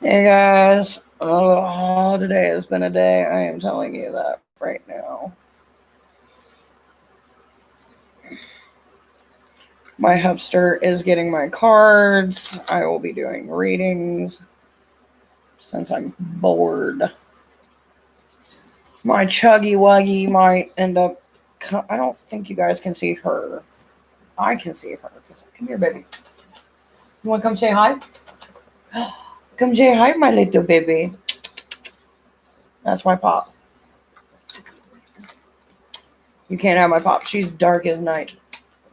Hey guys, oh, today has been a day. I am telling you that right now. My hubster is getting my cards. I will be doing readings since I'm bored. My chuggy wuggy might end up. I don't think you guys can see her. I can see her. Come here, baby. You want to come say hi? Come say hi, my little baby. That's my pop. You can't have my pop. She's dark as night.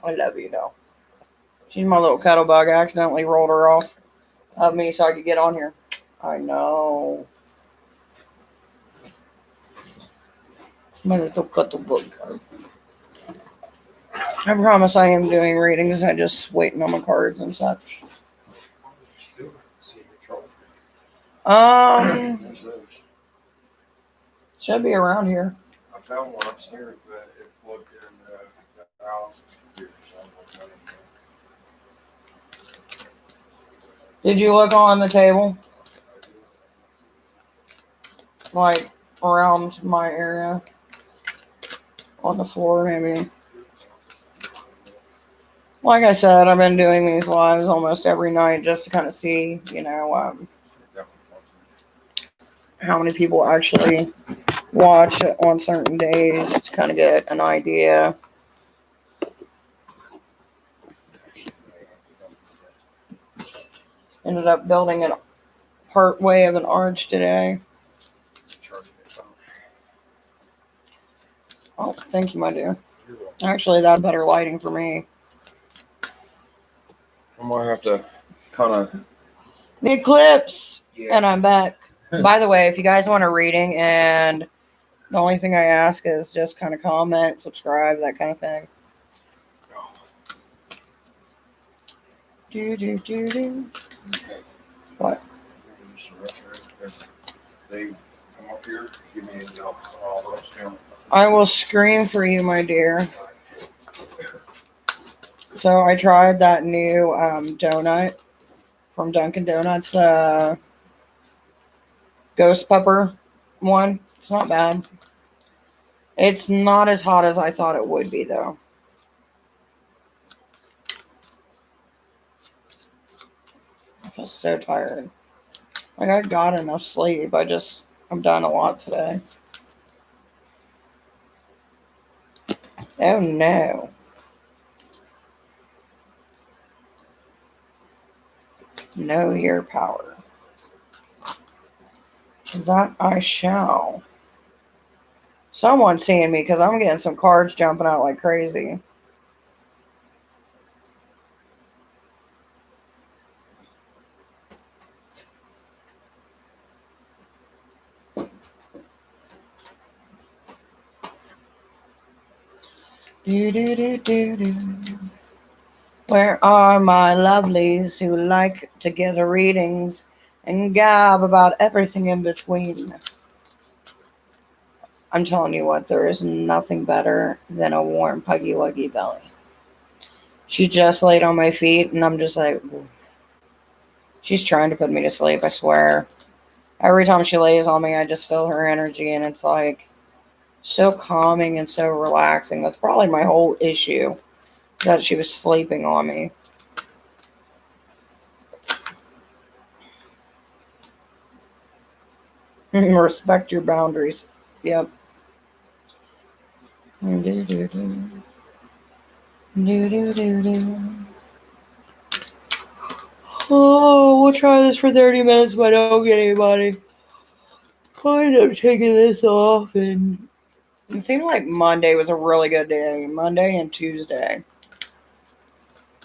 I love you though. She's my little cuddle bug. I accidentally rolled her off of me so I could get on here. I know. My little cuddle bug. I promise I am doing readings. I just waiting on my cards and such. Um, should be around here. I found one upstairs, but it plugged in the house computer. Did you look on the table? Like around my area? On the floor, maybe. Like I said, I've been doing these lives almost every night just to kind of see, how many people actually watch it on certain days to kind of get an idea. Ended up building a part way of an arch today. Oh, thank you, my dear. Actually, that's better lighting for me. I'm gonna have to kind of. The eclipse, Yeah. and I'm back. By the way, if you guys want a reading, and the only thing I ask is just kind of comment, subscribe, that kind of thing. Do. What? They come up here, give me all those down. I will scream for you, my dear. So I tried that new donut from Dunkin' Donuts, the Ghost Pepper one. It's not bad. It's not as hot as I thought it would be, though. I feel so tired. Like, I got enough sleep. I'm done a lot today. Oh no. Know your power. That I shall. Someone's seeing me because I'm getting some cards jumping out like crazy. Do. Where are my lovelies who like to get the readings and gab about everything in between? I'm telling you what, there is nothing better than a warm puggy wuggy belly. She just laid on my feet and I'm just like, oof. She's trying to put me to sleep, I swear. Every time she lays on me, I just feel her energy and it's like so calming and so relaxing. That's probably my whole issue, that she was sleeping on me. Respect your boundaries. Yep. Oh, we'll try this for 30 minutes if I don't get anybody. I end up taking this off, and it seemed like Monday was a really good day. Monday and Tuesday.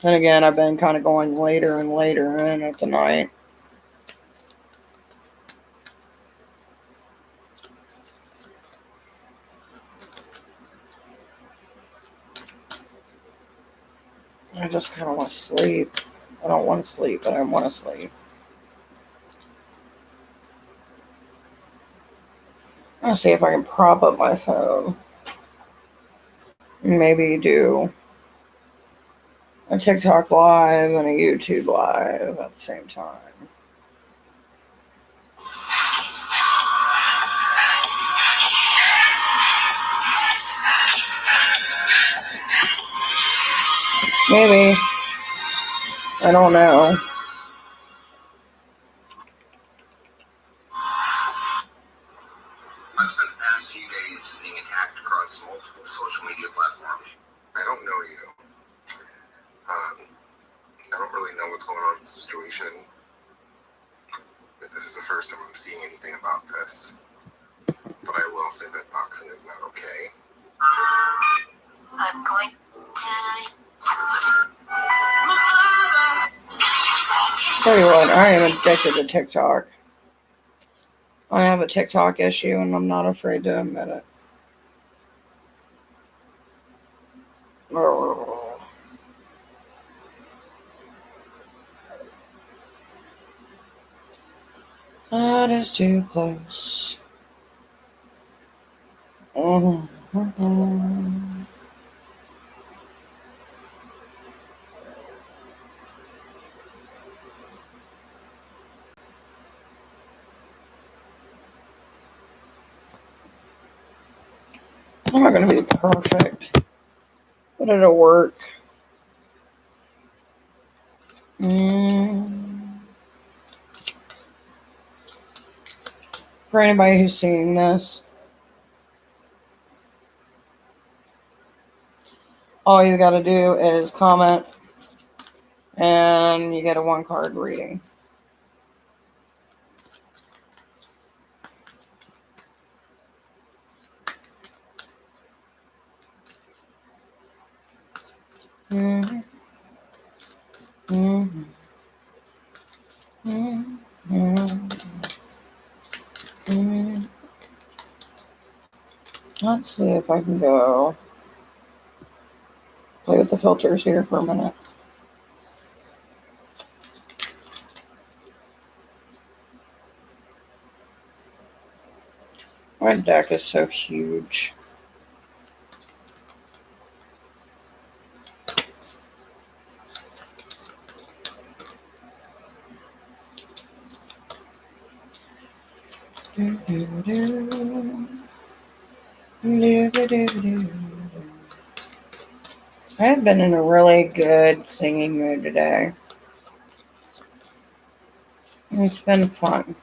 Then again, I've been kind of going later and later in at the night. I just kind of want to sleep. I don't want to sleep, but I want to sleep. I'll see if I can prop up my phone. Maybe do a TikTok live and a YouTube live at the same time. Maybe. I don't know. I've spent the past few days being attacked across multiple social media platforms. I don't know you. I don't really know what's going on with the situation. This is the first time I'm seeing anything about this. But I will say that boxing is not okay. I'm going. Tell you what, I am addicted to TikTok. I have a TikTok issue and I'm not afraid to admit it. Oh. That is too close. Mm-hmm. It's not going to be perfect, but it'll work. For anybody who's seeing this, all you got to do is comment and you get a 1-card reading. Mm-hmm. Mm-hmm. Mm-hmm. Mm-hmm. Let's see if I can go play with the filters here for a minute. My deck is so huge. I have been in a really good singing mood today. It's been fun.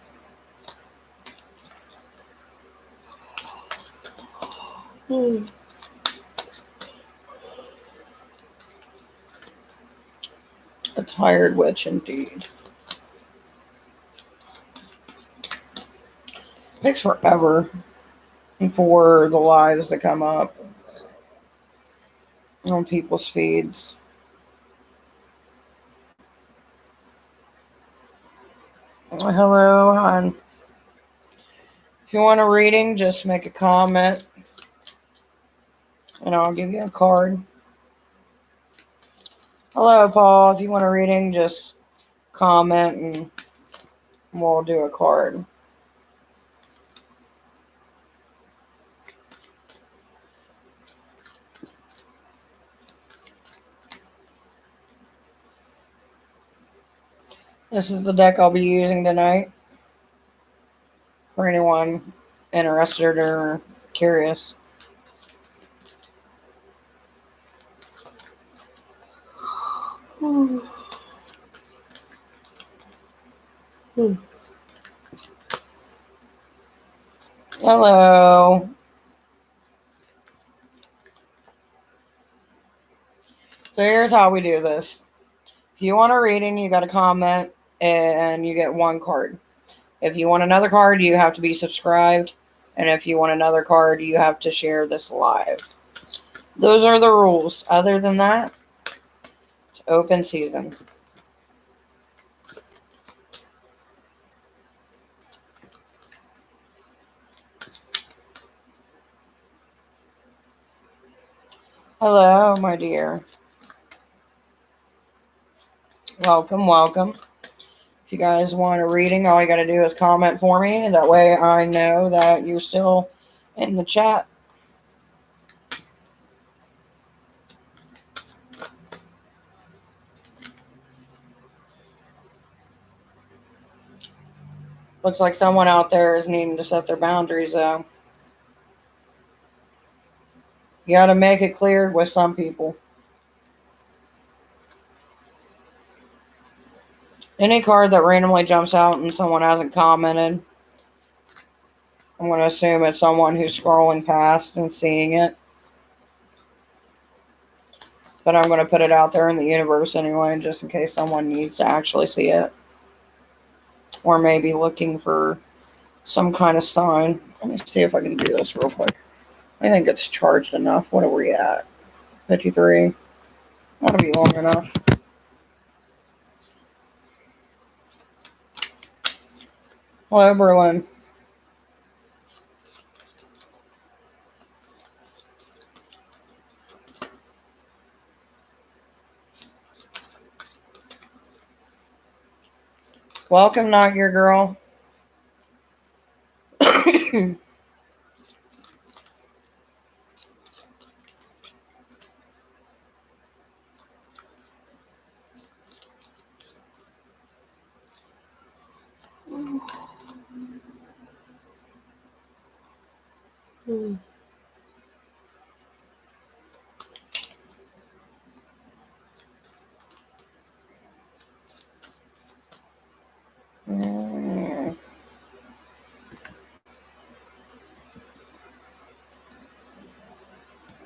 A tired witch indeed. It takes forever for the lives to come up on people's feeds. Hello, hon. If you want a reading, just make a comment and I'll give you a card. Hello, Paul. If you want a reading, just comment and we'll do a card. This is the deck I'll be using tonight for anyone interested or curious. Hello. So here's how we do this. If you want a reading, you got to comment and you get 1 card. If you want another card, you have to be subscribed. And if you want another card, you have to share this live. Those are the rules. Other than that, it's open season. Hello, my dear. Welcome, welcome. If you guys want a reading, all you got to do is comment for me. That way I know that you're still in the chat. Looks like someone out there is needing to set their boundaries, though. You got to make it clear with some people. Any card that randomly jumps out and someone hasn't commented, I'm going to assume it's someone who's scrolling past and seeing it. But I'm going to put it out there in the universe anyway, just in case someone needs to actually see it. Or maybe looking for some kind of sign. Let me see if I can do this real quick. I think it's charged enough. What are we at? 53. That'll be long enough. Hello, Berlin. Welcome, not your girl.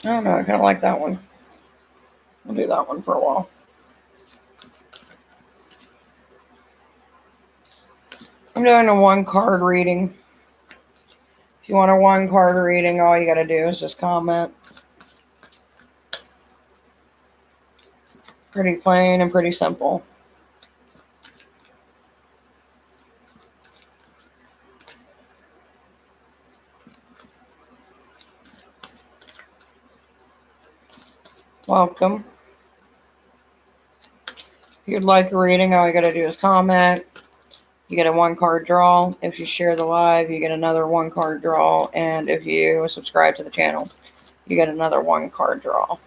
I don't know. I kind of like that one. I'll do that one for a while. I'm doing a one card reading. If you want a one card reading, all you got to do is just comment. Pretty plain and pretty simple. Welcome. If you'd like a reading, all you got to do is comment. You get a one card draw. If you share the live, you get another one card draw. And if you subscribe to the channel, you get another one card draw.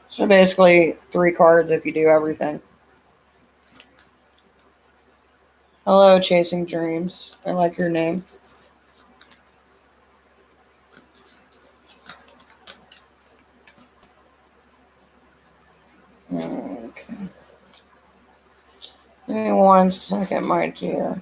So basically 3 cards if you do everything. Hello, Chasing Dreams. I like your name. Okay. Give me 1 second, my dear.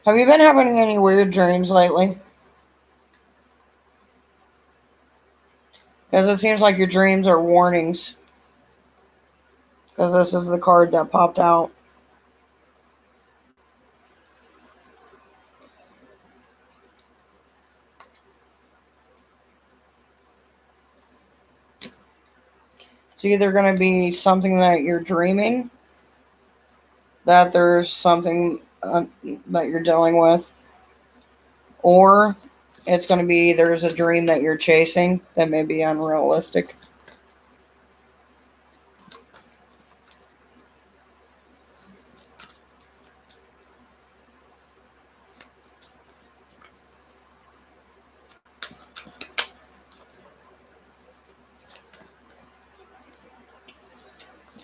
Have you been having any weird dreams lately? Because it seems like your dreams are warnings. Because this is the card that popped out. It's either going to be something that you're dreaming, that there's something that you're dealing with, or it's going to be there's a dream that you're chasing that may be unrealistic.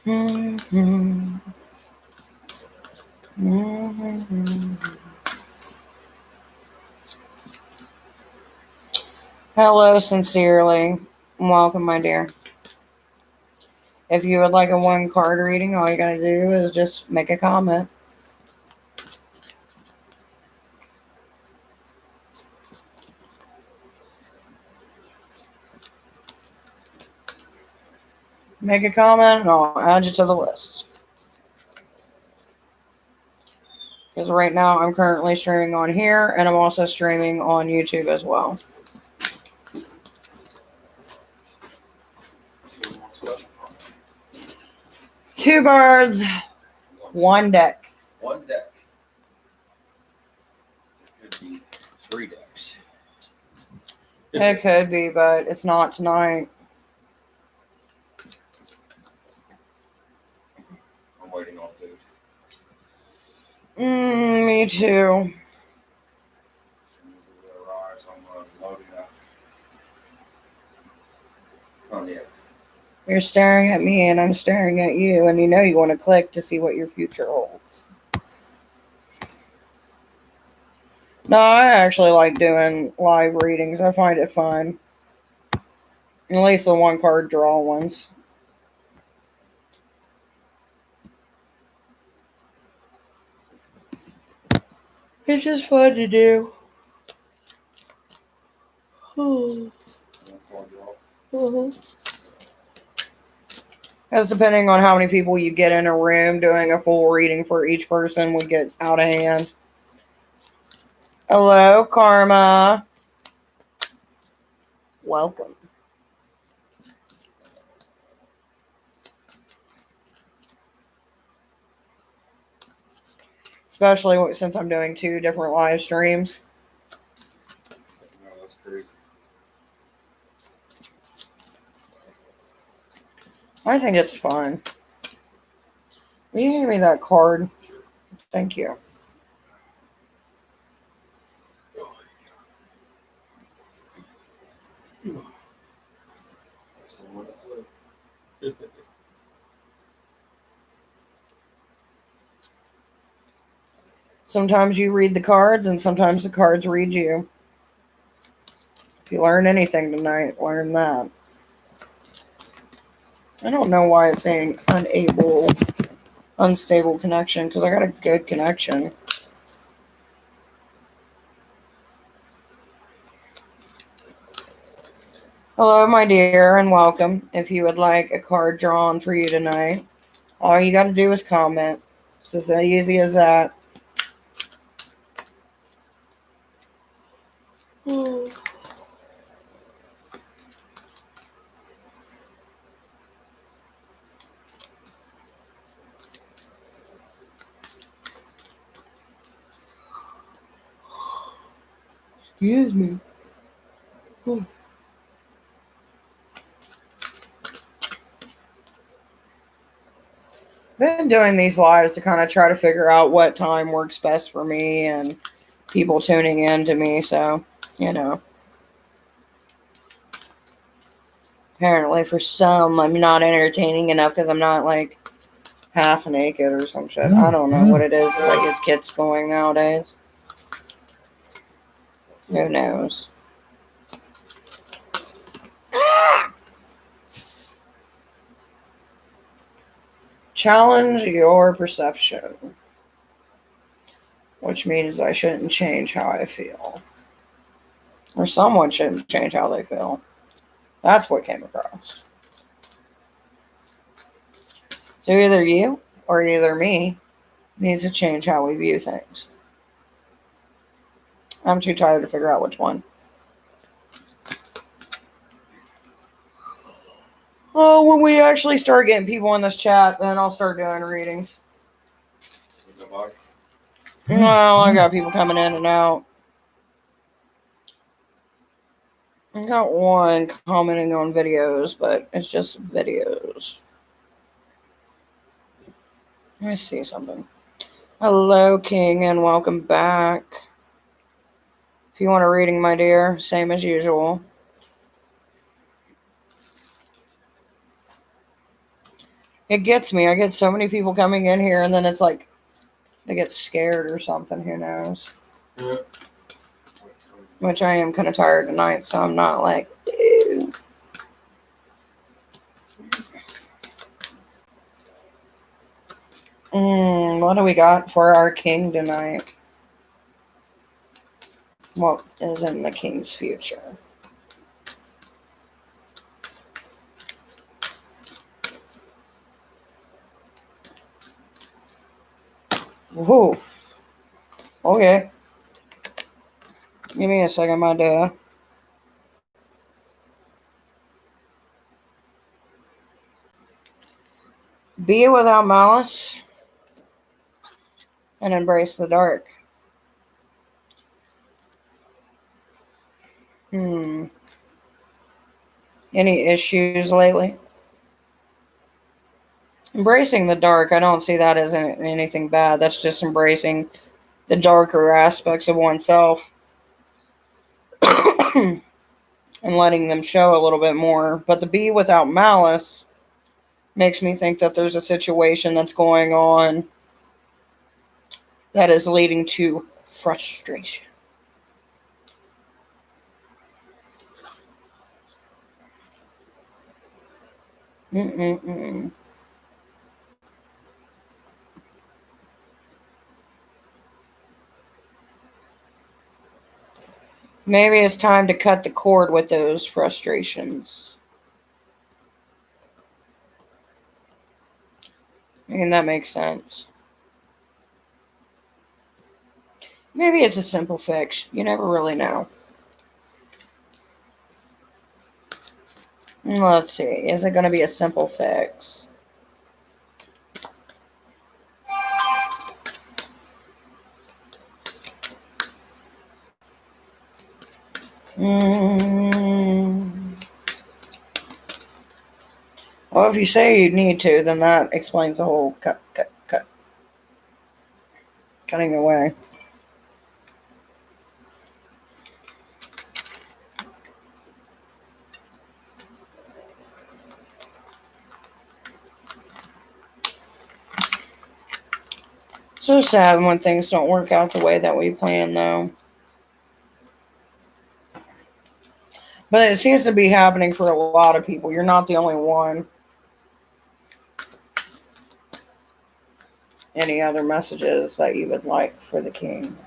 Mm-hmm. Mm-hmm. Hello, sincerely. Welcome, my dear. If you would like a one card reading, all you gotta do is just make a comment. Make a comment and I'll add you to the list. Because right now I'm currently streaming on here and I'm also streaming on YouTube as well. Two birds, one deck. One deck. It could be 3 decks. It could be, but it's not tonight. I'm waiting on food. Me too. As soon as it arrives, I'm loading up. Oh, yeah. You're staring at me and I'm staring at you, and you know you want to click to see what your future holds. No, I actually like doing live readings. I find it fun. At least the one card draw ones. It's just fun to do. Because depending on how many people you get in a room, doing a full reading for each person would get out of hand. Hello, Karma. Welcome. Especially since I'm doing 2 different live streams. No, that's crazy. I think it's fun. Will you give me that card? Sure. Thank you. That's the one to flip. Sometimes you read the cards and sometimes the cards read you. If you learn anything tonight, learn that. I don't know why it's saying unstable connection, because I got a good connection. Hello, my dear, and welcome. If you would like a card drawn for you tonight, all you got to do is comment. It's as easy as that. Excuse me. Been doing these lives to kind of try to figure out what time works best for me and people tuning in to me, so, you know. Apparently for some, I'm not entertaining enough because I'm not, like, half naked or some shit. I don't know what it is that gets kids going nowadays. Who knows? Challenge your perception. Which means I shouldn't change how I feel. Or someone shouldn't change how they feel. That's what came across. So either you or either me needs to change how we view things. I'm too tired to figure out which one. Oh, when we actually start getting people in this chat, then I'll start doing readings. Good luck. No, I got people coming in and out. I got one commenting on videos, but it's just videos. Let me see something. Hello, King, and welcome back. If you want a reading, my dear, same as usual. It gets me. I get so many people coming in here, and then it's like they get scared or something. Who knows? Yeah. Which I am kind of tired tonight, so I'm not like, ew. What do we got for our king tonight? What is in the king's future? Whoa. Okay. Give me a second, my dear. Be without malice and embrace the dark. Any issues lately? Embracing the dark, I don't see that as anything bad. That's just embracing the darker aspects of oneself. and letting them show a little bit more. But the be without malice makes me think that there's a situation that's going on that is leading to frustration. Mm-mm-mm. Maybe it's time to cut the cord with those frustrations. I mean, that makes sense. Maybe it's a simple fix. You never really know. Let's see. Is it going to be a simple fix? Well, if you say you need to, then that explains the whole cutting away. So sad when things don't work out the way that we plan, though. But it seems to be happening for a lot of people. You're not the only one. Any other messages that you would like for the king?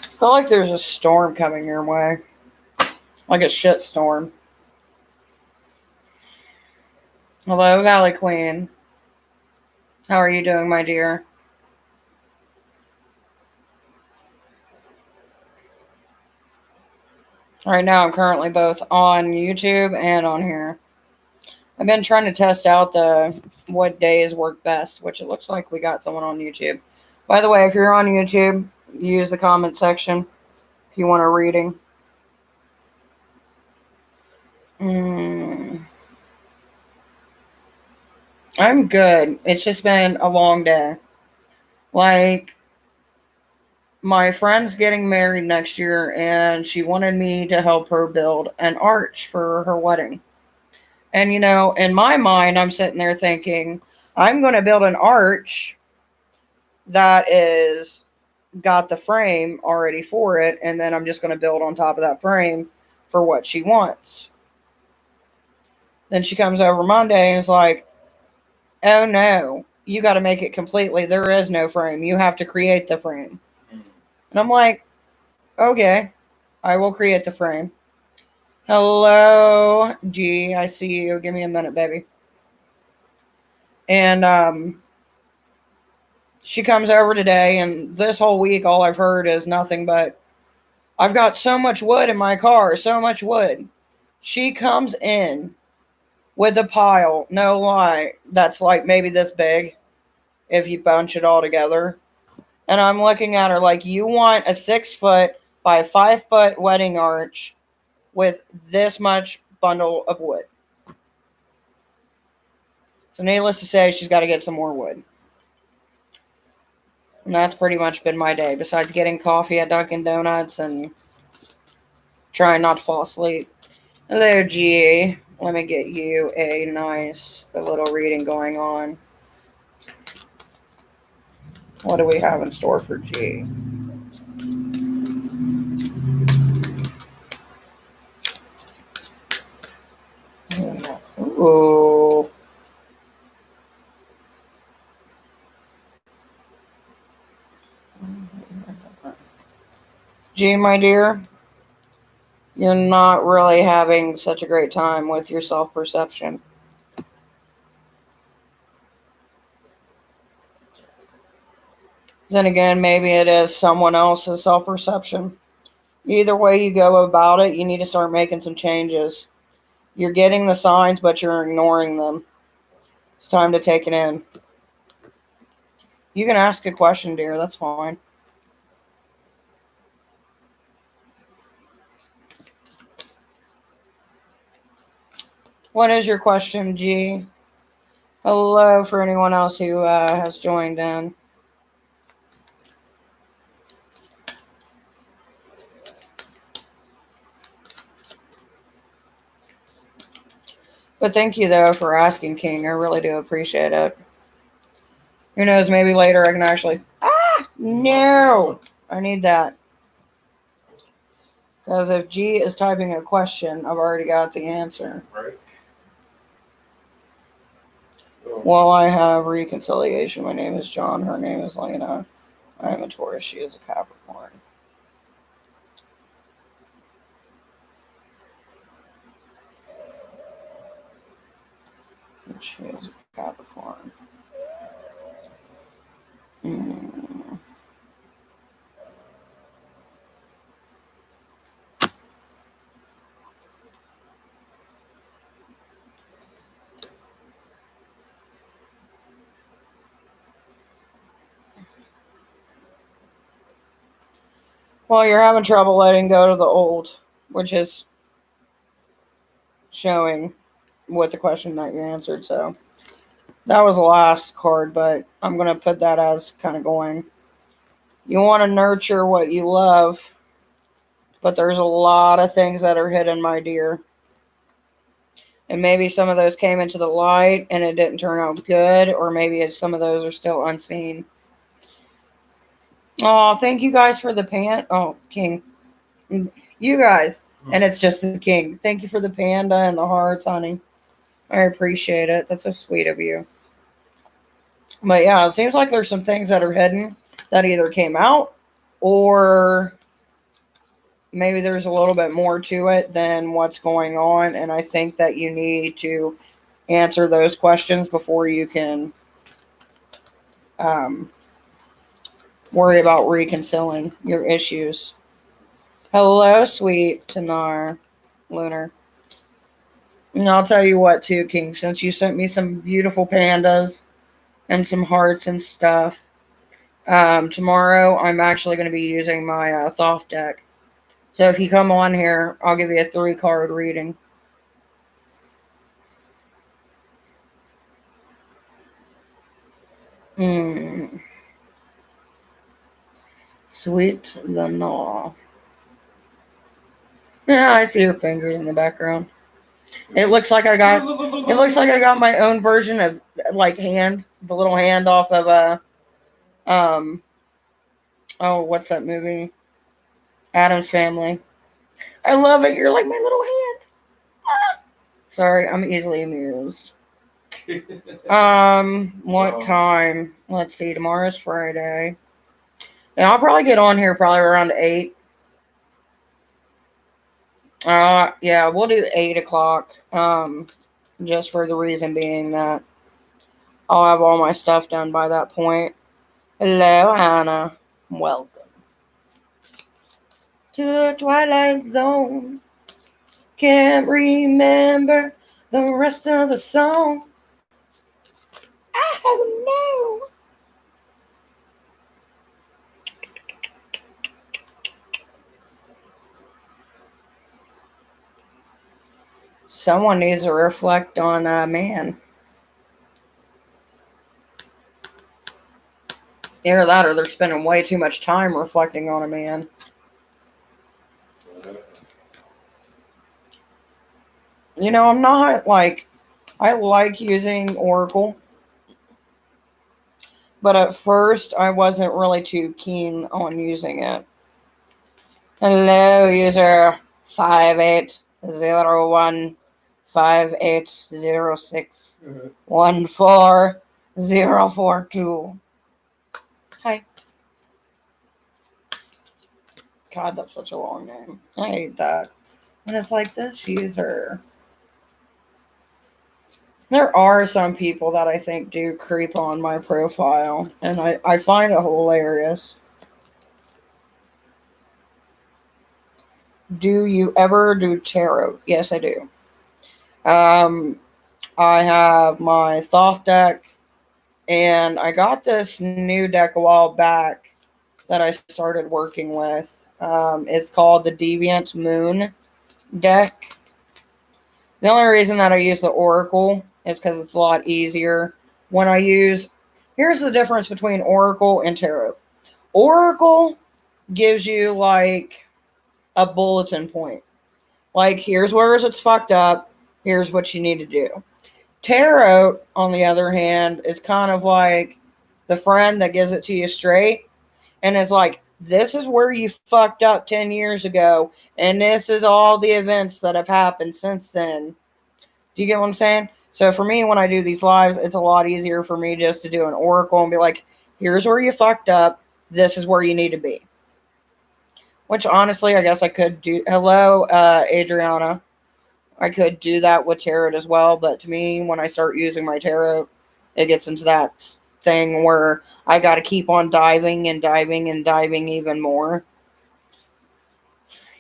I feel like there's a storm coming your way. Like a shit storm. Hello, Valley Queen. How are you doing, my dear? Right now, I'm currently both on YouTube and on here. I've been trying to test out what days work best, which it looks like we got someone on YouTube. By the way, if you're on YouTube, use the comment section if you want a reading. I'm good. It's just been a long day. Like, my friend's getting married next year, and she wanted me to help her build an arch for her wedding. And, in my mind, I'm sitting there thinking, I'm going to build an arch that is got the frame already for it, and then I'm just going to build on top of that frame for what she wants. Then she comes over Monday and is like, oh no, you got to make it completely. There is no frame. You have to create the frame. And I'm like, okay, I will create the frame. Hello, G, I see you. Give me a minute, baby. And she comes over today, and this whole week, all I've heard is nothing but, I've got so much wood in my car, so much wood. She comes in with a pile, no lie, that's like maybe this big if you bunch it all together. And I'm looking at her like, you want a 6 foot by 5 foot wedding arch with this much bundle of wood. So needless to say, she's got to get some more wood. And that's pretty much been my day, besides getting coffee at Dunkin' Donuts and trying not to fall asleep. Hello, G. Let me get you a nice little reading going on. What do we have in store for G? Ooh. G, my dear, you're not really having such a great time with your self-perception. Then again, maybe it is someone else's self-perception. Either way you go about it, you need to start making some changes. You're getting the signs, but you're ignoring them. It's time to take it in. You can ask a question, dear. That's fine. What is your question, G? Hello for anyone else who has joined in. But thank you, though, for asking, King. I really do appreciate it. Who knows, maybe later I can actually... Ah! No! I need that. Because if G is typing a question, I've already got the answer. Right? Oh, Well, I have reconciliation. My name is John. Her name is Lena. I am a Taurus. She is a Capricorn. She is a Capricorn. Hmm. Well, you're having trouble letting go to the old, which is showing with the question that you answered. So that was the last card, but I'm going to put that as kind of going. You want to nurture what you love, but there's a lot of things that are hidden, my dear. And maybe some of those came into the light and it didn't turn out good, or maybe some of those are still unseen. Oh, thank you guys for the pan. Oh, King. You guys. And it's just the King. Thank you for the panda and the hearts, honey. I appreciate it. That's so sweet of you. But yeah, it seems like there's some things that are hidden that either came out or maybe there's a little bit more to it than what's going on. And I think that you need to answer those questions before you can worry about reconciling your issues. Hello, sweet Tanar Lunar. And I'll tell you what, too, King, since you sent me some beautiful pandas and some hearts and stuff, tomorrow I'm actually going to be using my Thoth deck. So if you come on here, I'll give you a 3-card reading. Sweet Lenore. Yeah, I see your fingers in the background. It looks like I got my own version of like the little hand off of oh, what's that movie? Addams Family. I love it. You're like my little hand. Ah! Sorry, I'm easily amused. What time? Let's see. Tomorrow's Friday. And I'll probably get on here probably around 8. Yeah, we'll do 8 o'clock. Just for the reason being that I'll have all my stuff done by that point. Hello, Anna. Welcome to the Twilight Zone. Can't remember the rest of the song. Oh no. Someone needs to reflect on a man. Either that or they're spending way too much time reflecting on a man. You know, I'm not like, I like using Oracle. But at first, I wasn't really too keen on using it. Hello, user 58015806144042. Hi. God, that's such a long name. I hate that. When it's like this user. There are some people that I think do creep on my profile, and I find it hilarious. Do you ever do tarot? Yes, I do. I have my Thoth deck, And I got this new deck a while back that I started working with. It's called the Deviant Moon deck. The only reason that I use the Oracle is because it's a lot easier. When I use, here's the difference between Oracle and Tarot. Oracle gives you like a bulletin point. Like, here's where it's fucked up. Here's what you need to do. Tarot, on the other hand, is kind of like the friend that gives it to you straight and is like, this is where you fucked up 10 years ago, and this is all the events that have happened since then. Do you get what I'm saying? So for me, when I do these lives, it's a lot easier for me just to do an oracle and be like, here's where you fucked up. This is where you need to be. Which honestly, I guess I could do. Hello, Adriana. I could do that with tarot as well. But to me, when I start using my tarot, it gets into that thing where I got to keep on diving and diving and diving even more.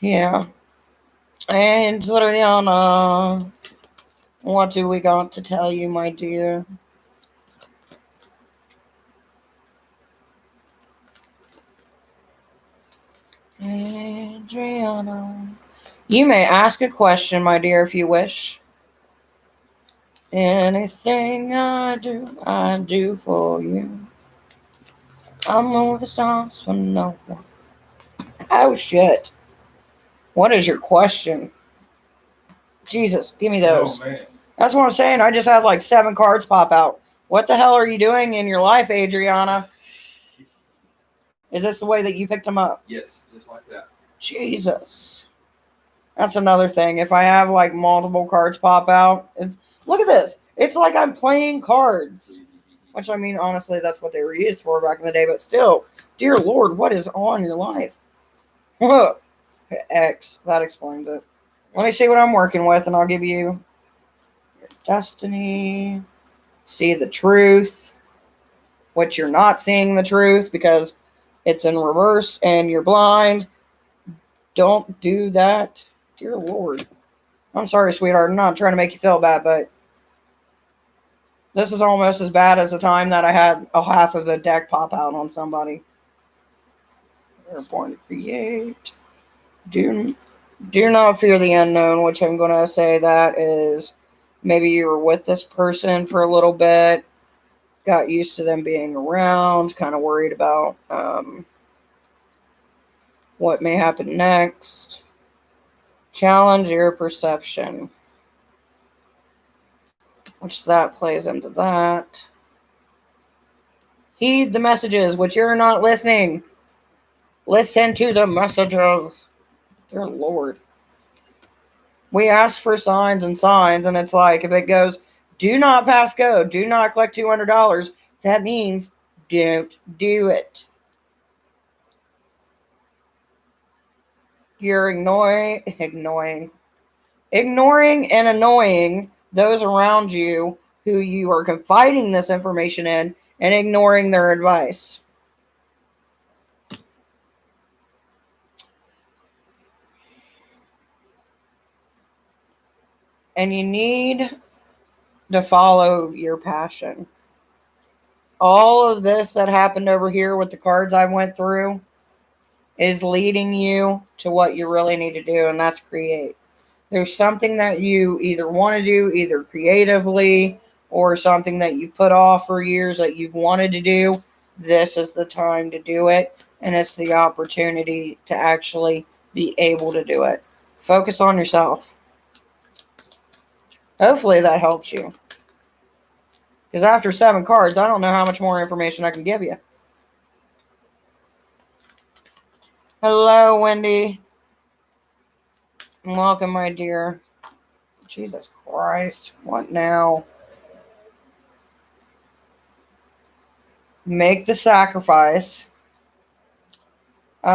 Yeah. And Adriana, what do we got to tell you, my dear? Adriana. You may ask a question, my dear, if you wish. Anything I do for you. I'm over the stars for no one. Oh, shit. What is your question? Jesus, give me those. Oh, man. That's what I'm saying. I just had like 7 cards pop out. What the hell are you doing in your life, Adriana? Is this the way that you picked them up? Yes, just like that. Jesus. That's another thing. If I have like multiple cards pop out, look at this. It's like I'm playing cards. Which, I mean, honestly, that's what they were used for back in the day. But still, dear Lord, what is on your life? X. That explains it. Let me see what I'm working with, and I'll give you your destiny. See the truth. What you're not seeing the truth because it's in reverse and you're blind. Don't do that. Dear Lord. I'm sorry, sweetheart. I'm not trying to make you feel bad, but this is almost as bad as the time that I had a half of the deck pop out on somebody. You're born to create. Do not fear the unknown, which I'm going to say that is maybe you were with this person for a little bit, got used to them being around, kind of worried about what may happen next. Challenge your perception, which that plays into that. Heed the messages, which you're not listening. Listen to the messages. Dear Lord. We ask for signs, and it's like, if it goes, do not pass go, do not collect $200, that means don't do it. You're ignoring and annoying those around you who you are confiding this information in and ignoring their advice. And you need to follow your passion. All of this that happened over here with the cards I went through is leading you to what you really need to do, and that's create. There's something that you either want to do, either creatively, or something that you put off for years that you've wanted to do. This is the time to do it, and it's the opportunity to actually be able to do it. Focus on yourself. Hopefully that helps you. Because after 7 cards, I don't know how much more information I can give you. Hello, Wendy. Welcome, my dear. Jesus Christ. What now? Make the sacrifice. Be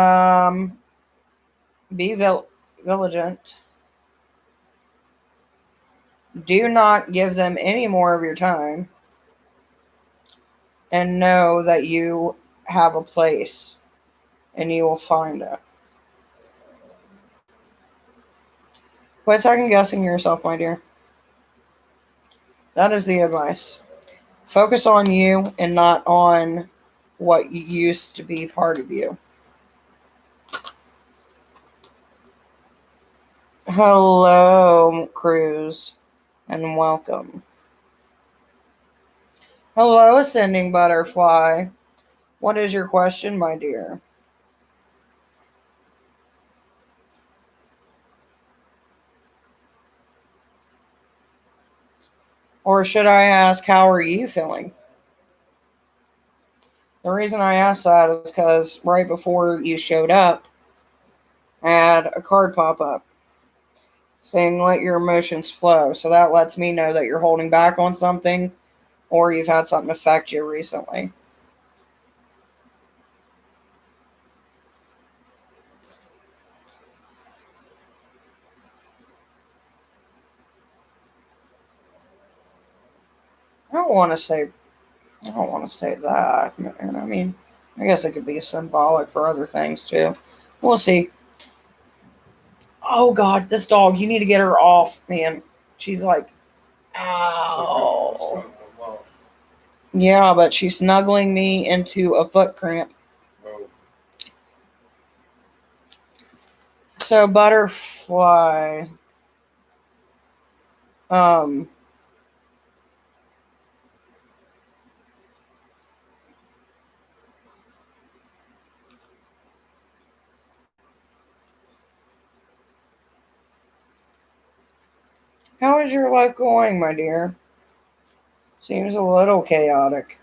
vigilant. Do not give them any more of your time. And know that you have a place. And you will find it. Quit second guessing yourself, my dear. That is the advice. Focus on you and not on what used to be part of you. Hello, Cruz, and welcome. Hello, Ascending Butterfly. What is your question, my dear? Or should I ask, how are you feeling? The reason I asked that is because right before you showed up, I had a card pop up saying let your emotions flow. So that lets me know that you're holding back on something or you've had something affect you recently. I don't want to say that. And I mean, I guess it could be symbolic for other things too. We'll see. Oh God, this dog, you need to get her off, man. She's like, ow. Yeah, but she's snuggling me into a foot cramp. Oh, So butterfly, um, how is your life going, my dear? Seems a little chaotic.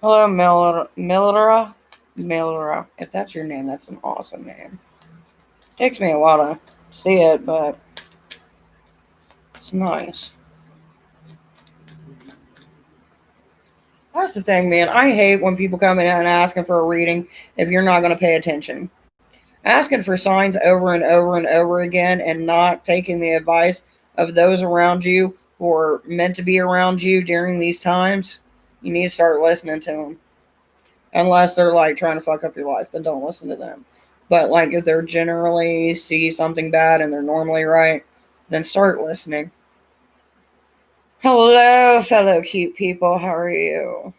Hello, Milera. If that's your name, that's an awesome name. Takes me a while to see it, but it's nice. That's the thing, man. I hate when people come in and asking for a reading if you're not going to pay attention. Asking for signs over and over and over again and not taking the advice of those around you who are meant to be around you during these times, you need to start listening to them. Unless they're like trying to fuck up your life, then don't listen to them. But like if they're generally see something bad and they're normally right, then start listening. Hello, fellow cute people. How are you?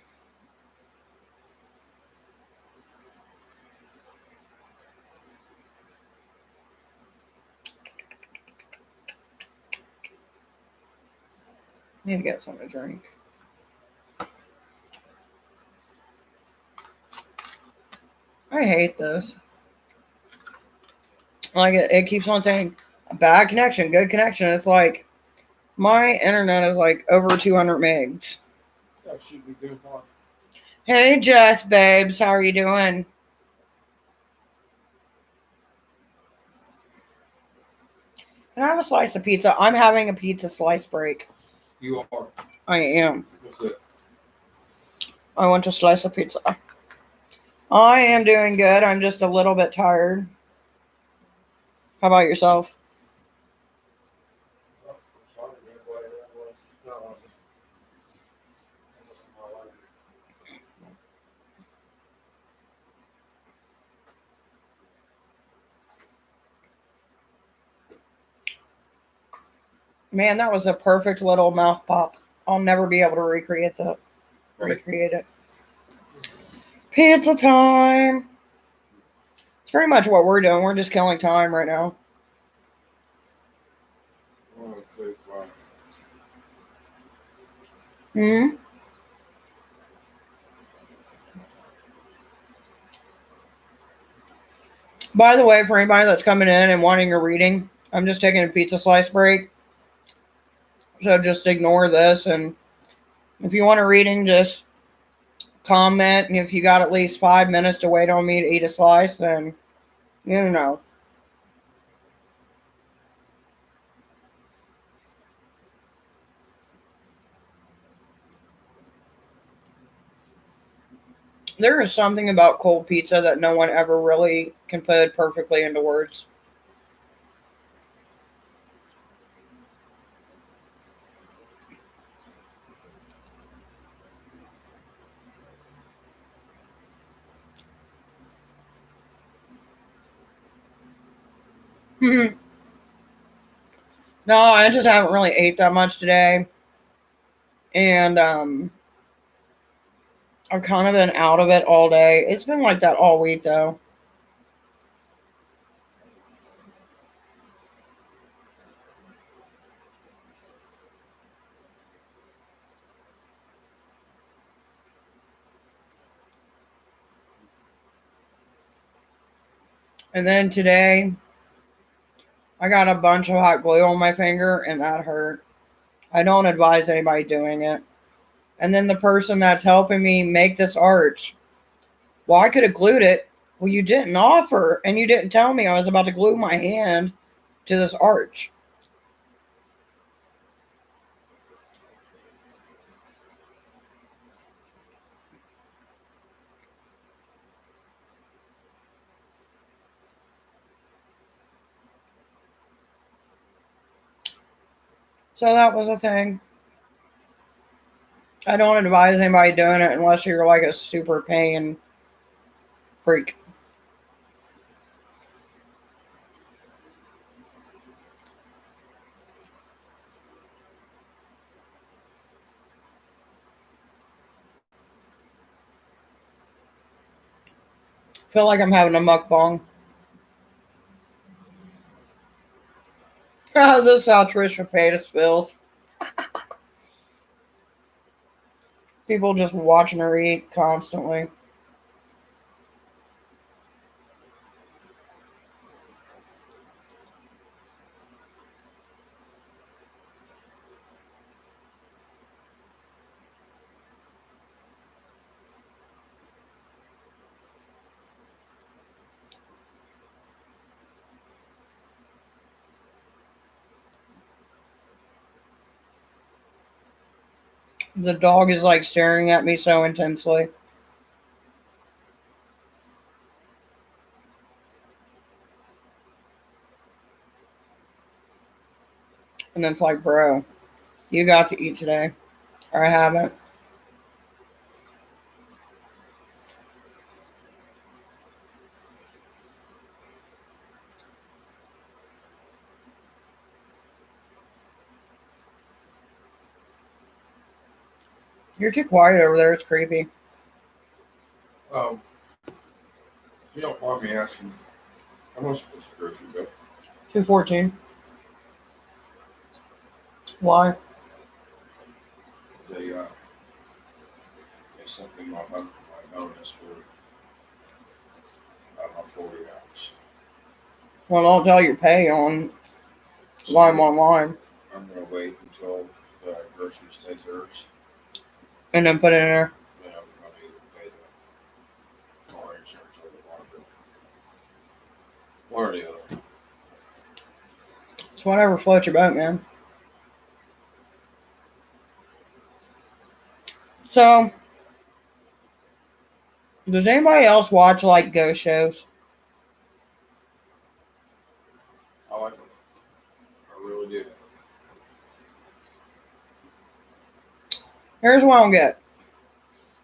Need to get something to drink. I hate this. Like it keeps on saying bad connection, good connection. It's like my internet is like over 200 megs. that should be good one. Hey, Jess, babes, how are you doing? Can I have a slice of pizza? I'm having a pizza slice break. You are. I am. What's it? I want a slice of pizza. I am doing good. I'm just a little bit tired. How about yourself? Oh, sorry, man, whatever that was. No, Man, that was a perfect little mouth pop. I'll never be able to recreate that. Recreate it. Pizza time. It's pretty much what we're doing. We're just killing time right now. 1, 2, 5. Hmm. By the way, for anybody that's coming in and wanting a reading, I'm just taking a pizza slice break. So just ignore this. And if you want a reading, just comment. And if you got at least 5 minutes to wait on me to eat a slice, then you know. There is something about cold pizza that no one ever really can put perfectly into words. No, I just haven't really ate that much today. And I've kind of been out of it all day. It's been like that all week though. And then today I got a bunch of hot glue on my finger and that hurt. I don't advise anybody doing it. And then the person that's helping me make this arch, well, I could have glued it. Well, you didn't offer and you didn't tell me I was about to glue my hand to this arch. So that was a thing. I don't advise anybody doing it unless you're like a super pain freak. Feel like I'm having a mukbang. This is how Trisha Paytas feels. People just watching her eat constantly. The dog is like staring at me so intensely. And it's like, bro, you got to eat today. Or I haven't. You're too quiet over there. It's creepy. If you don't mind me asking, how much was the grocery bill? $2.14. Why? They something my bonus for about 40 hours. Well, don't tell your pay on Lime Online I'm gonna wait until the groceries take theirs. and then put it in there. Then I'm gonna either pay the car insurance or the water bill. One or the other. It's whatever floats your boat, man. So, does anybody else watch like ghost shows? I like them. I really do. Here's what I don't get.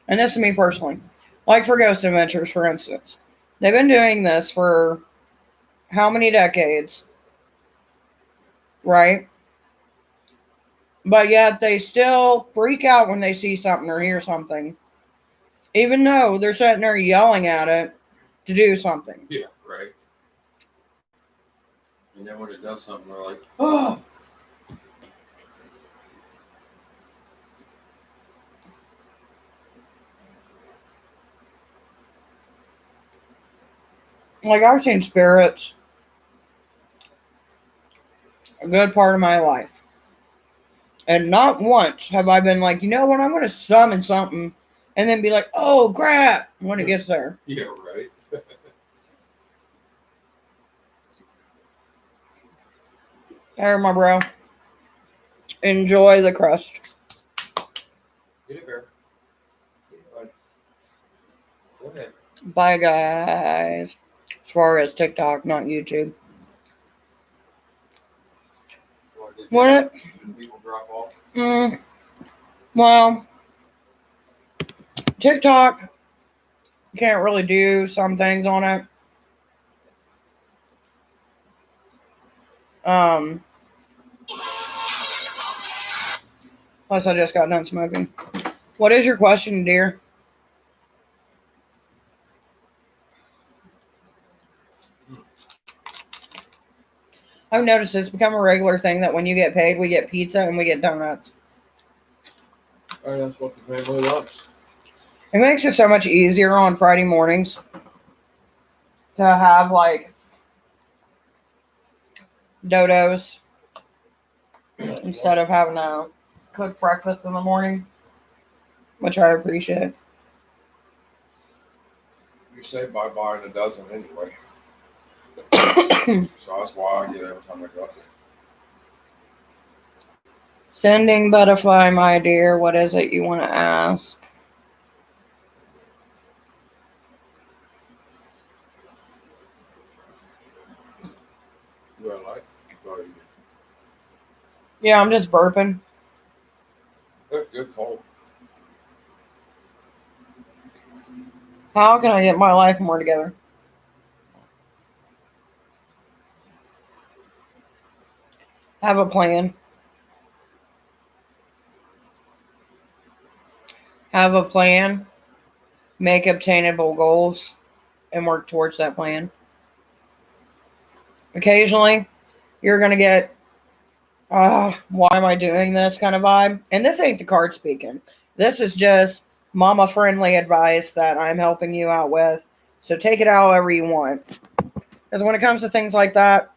And this is me personally. Like for Ghost Adventures, for instance. They've been doing this for how many decades? Right? But yet they still freak out when they see something or hear something. Even though they're sitting there yelling at it to do something. Yeah, right. And then when it does something, they're like, oh. Like I've seen spirits a good part of my life. And not once have I been like, you know what, I'm going to summon something and then be like, oh crap, when it gets there. Yeah, right. There, my bro. Enjoy the crust. Get it, Bear. Get it, bud. Go ahead. Bye, guys. As far as TikTok, not YouTube. What? Did people drop off? Well, TikTok, you can't really do some things on it. Plus, I just got done smoking. What is your question, dear? I've noticed it's become a regular thing that when you get paid, we get pizza and we get donuts. All right, that's what the family loves. It makes it so much easier on Friday mornings to have like dodos instead of having to cook breakfast in the morning, which I appreciate. You say bye-bye in a dozen anyway. So that's why I get every time I go there. Sending butterfly, my dear. What is it you want to ask? Do I like? Or Yeah, I'm just burping. good cold. How can I get my life more together? Have a plan. Have a plan. Make obtainable goals and work towards that plan. Occasionally, you're going to get, why am I doing this kind of vibe? And this ain't the card speaking. This is just mama friendly advice that I'm helping you out with. So take it however you want. Because when it comes to things like that,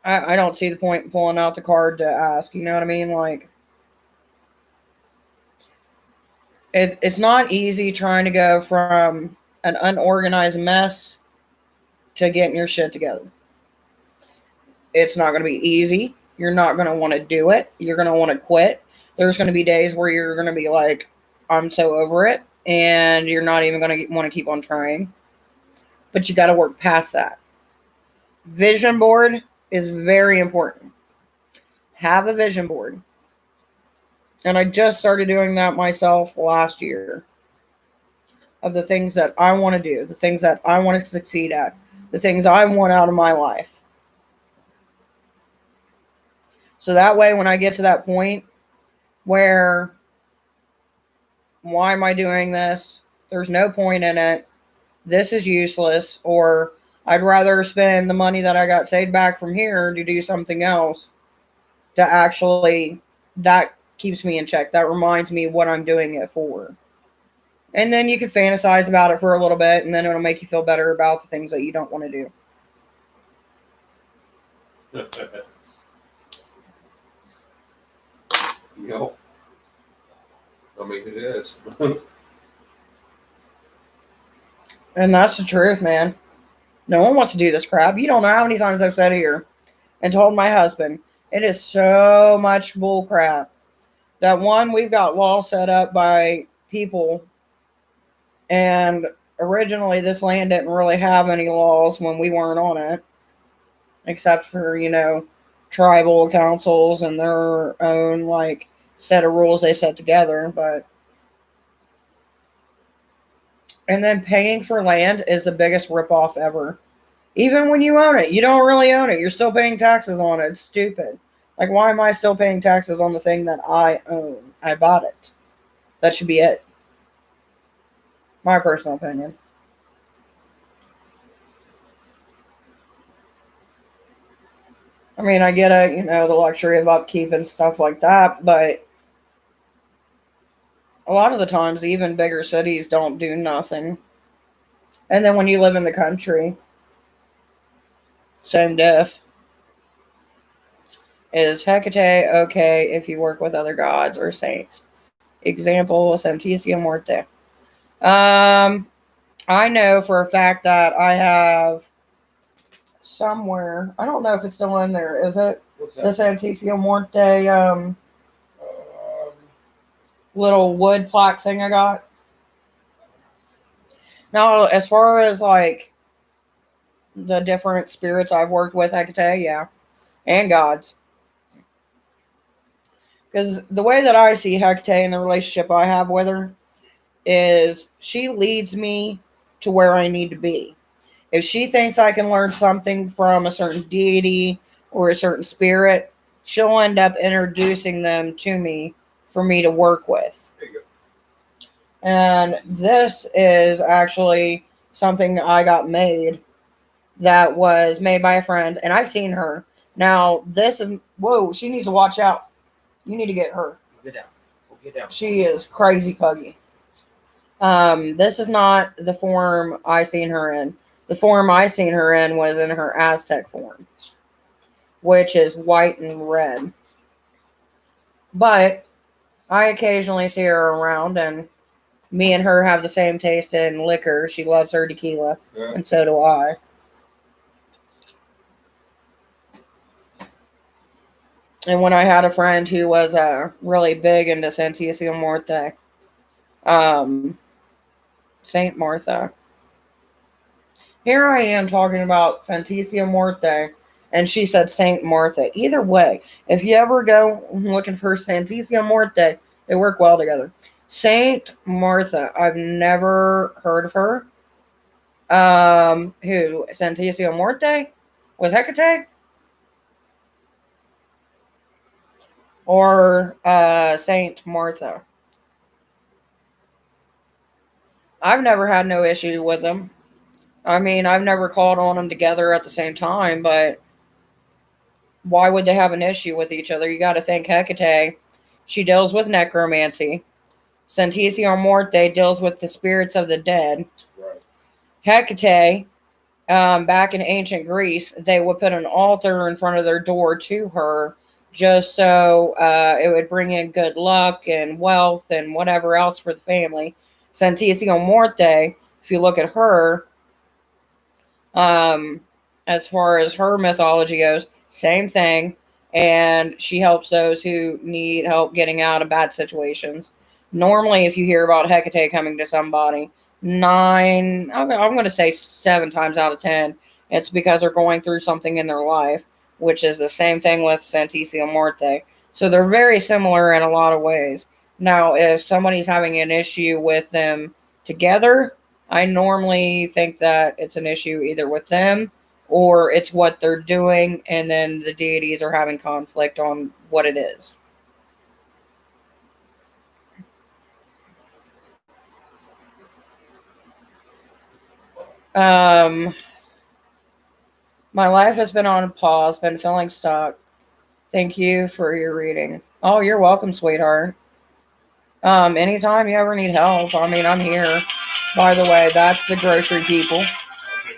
I don't see the point in pulling out the card to ask. You know what I mean? Like, it's not easy trying to go from an unorganized mess to getting your shit together. It's not going to be easy. You're not going to want to do it. You're going to want to quit. There's going to be days where you're going to be like, I'm so over it. And you're not even going to want to keep on trying. But you got to work past that. Vision board is very important. Have a vision board. And I just started doing that myself last year. Of the things that I want to do, the things that I want to succeed at, the things I want out of my life. So that way, when I get to that point where, why am I doing this? There's no point in it. This is useless. Or I'd rather spend the money that I got saved back from here to do something else. To actually, that keeps me in check. That reminds me what I'm doing it for. And then you can fantasize about it for a little bit, and then it'll make you feel better about the things that you don't want to do. Yep. I mean, it is. And that's the truth, man. No one wants to do this crap. You don't know how many times I've said here and told my husband, it is so much bull crap. That one, we've got laws set up by people, and originally this land didn't really have any laws when we weren't on it, except for, tribal councils and their own like set of rules they set together. And then paying for land is the biggest ripoff ever. Even when you own it, you don't really own it. You're still paying taxes on it. It's stupid. Like, why am I still paying taxes on the thing that I own? I bought it. That should be it. My personal opinion. I mean, I get it, the luxury of upkeep and stuff like that, but a lot of the times, even bigger cities don't do nothing. And then when you live in the country, same diff. Is Hecate okay if you work with other gods or saints? Example, Santicia Morte. I know for a fact that I have somewhere, I don't know if it's still in there, is it? What's The that? Santicia Morte little wood plaque thing I got. Now, as far as like the different spirits I've worked with, Hecate, yeah, and gods. Because the way that I see Hecate and the relationship I have with her is she leads me to where I need to be. If she thinks I can learn something from a certain deity or a certain spirit, she'll end up introducing them to me for me to work with. There you go. And this is actually something I got made that was made by a friend, and I've seen her. Now, this is, whoa, she needs to watch out. You need to get her. Get down. Get down. She is crazy puggy. This is not the form I seen her in. The form I seen her in was in her Aztec form, which is white and red. But I occasionally see her around, and me and her have the same taste in liquor. She loves her tequila, Yeah. and so do I. And when I had a friend who was really big into Santísima Muerte, Saint Martha. Here I am talking about Santísima Muerte, and she said Saint Martha. Either way, if you ever go looking for Santísima Muerte, they work well together. Saint Martha, I've never heard of her. Who? Santísima Muerte? With Hecate? Or Saint Martha? I've never had no issue with them. I mean, I've never called on them together at the same time, but why would they have an issue with each other? You got to think Hecate, she deals with necromancy. Santísima Muerte deals with the spirits of the dead. Right. Hecate, back in ancient Greece, they would put an altar in front of their door to her just so it would bring in good luck and wealth and whatever else for the family. Santísima Muerte, if you look at her, as far as her mythology goes, same thing. And she helps those who need help getting out of bad situations. Normally, if you hear about Hecate coming to somebody, I'm going to say 7 times out of 10, it's because they're going through something in their life, which is the same thing with Santísima Muerte. So they're very similar in a lot of ways. Now, if somebody's having an issue with them together, I normally think that it's an issue either with them or it's what they're doing, and then the deities are having conflict on what it is. My life has been on pause, been feeling stuck. Thank you for your reading. Oh, you're welcome, sweetheart. Anytime you ever need help, I mean, I'm here. By the way, that's the grocery people, I'll take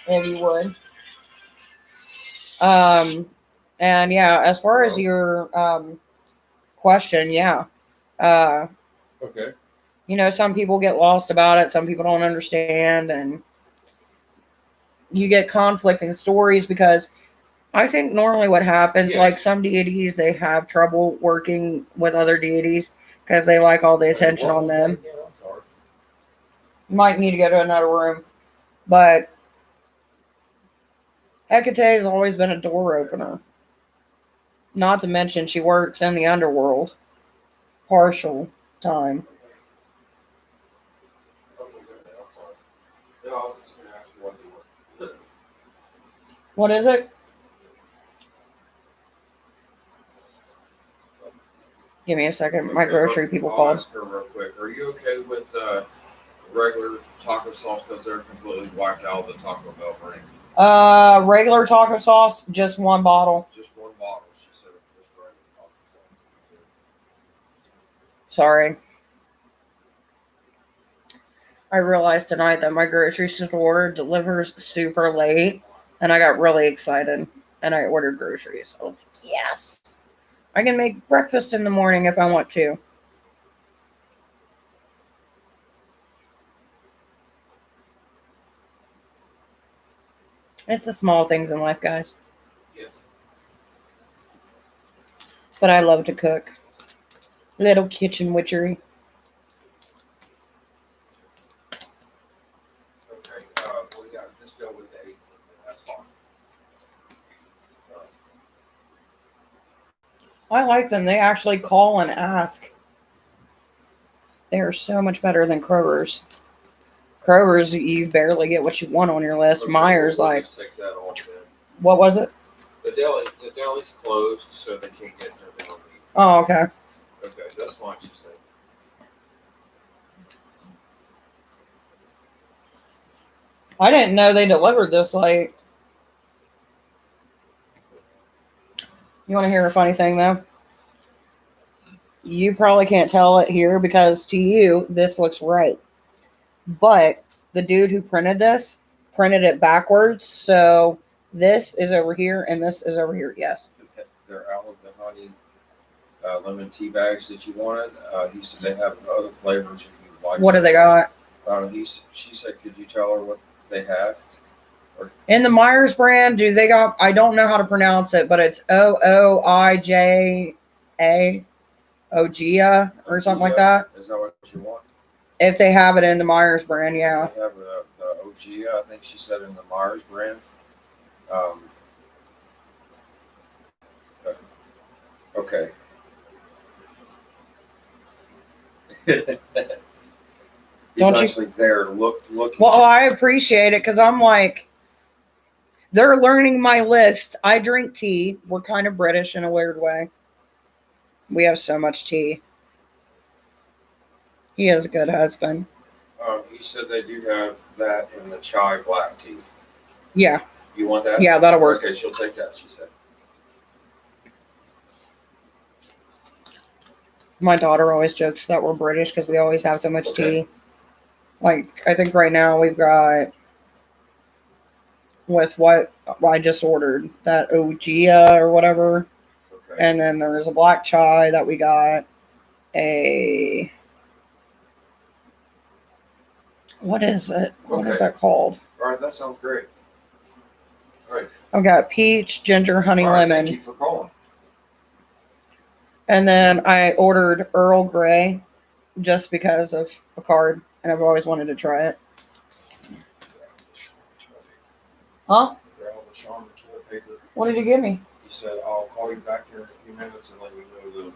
that if you would. And yeah, as far as your question, yeah. for you. Okay. You know, some people get lost about it, some people don't understand, and you get conflicting stories because I think normally what happens, Yes. like some deities, they have trouble working with other deities because they like all the attention What on was that them. again? I'm sorry. Might need to go to another room. But Hecate has always been a door opener. Not to mention she works in the underworld. Partial time. Okay, good. I'm sorry. No, I was just going to ask you what they were. What is it? Give me a second. My grocery people I'll called. ask her real quick. Are you okay with regular taco sauce because they're completely wiped out of the Taco Bell brand? Regular taco sauce, just 1 bottle. Just 1 bottle. She said just regular taco sauce. Sorry. I realized tonight that my grocery store delivers super late, and I got really excited, and I ordered groceries. So, yes. I can make breakfast in the morning if I want to. It's the small things in life, guys. Yes. But I love to cook. Little kitchen witchery. Okay. Well, yeah, just go with the 18. That's fine. I like them. They actually call and ask. They are so much better than Kroger's. Kroger's, you barely get what you want on your list. Okay, Myers, we'll like, just take that off then. what was it? The deli's closed, so they can't get their deli meat. Oh, okay. Okay, that's fine. She said. I didn't know they delivered this late. You want to hear a funny thing, though? You probably can't tell it here because to you, this looks right. But the dude who printed this printed it backwards. So this is over here and this is over here. Yes. They're out of the honey lemon tea bags that you wanted. He said they have other flavors if you like. What do they got? She said, could you tell her what they have? In the Myers brand, do they got, I don't know how to pronounce it, but it's OOIJA, Ogia or something like that. Is that what you want? If they have it in the Myers brand, yeah. They have the Ogia, I think she said, in the Myers brand. Okay. He's Don't you- actually there. Look. Well, I appreciate it because I'm like, they're learning my list. I drink tea. We're kind of British in a weird way. We have so much tea. He is a good husband. He said they do have that in the chai black tea. Yeah. You want that? Yeah, that'll work. Okay, she'll take that, she said. My daughter always jokes that we're British because we always have so much Okay. tea. Like, I think right now we've got, with what I just ordered, that Ogia or whatever. Okay. And then there's a black chai that we got. What is it? What is Okay. that called? All right, that sounds great. All right. I've got peach, ginger, honey, All right, lemon. thank you for calling. And then I ordered Earl Grey just because of a card. And I've always wanted to try it. Huh? Grab a Charmin toilet paper. What did you give me? He said, I'll call you back here in a few minutes and let you know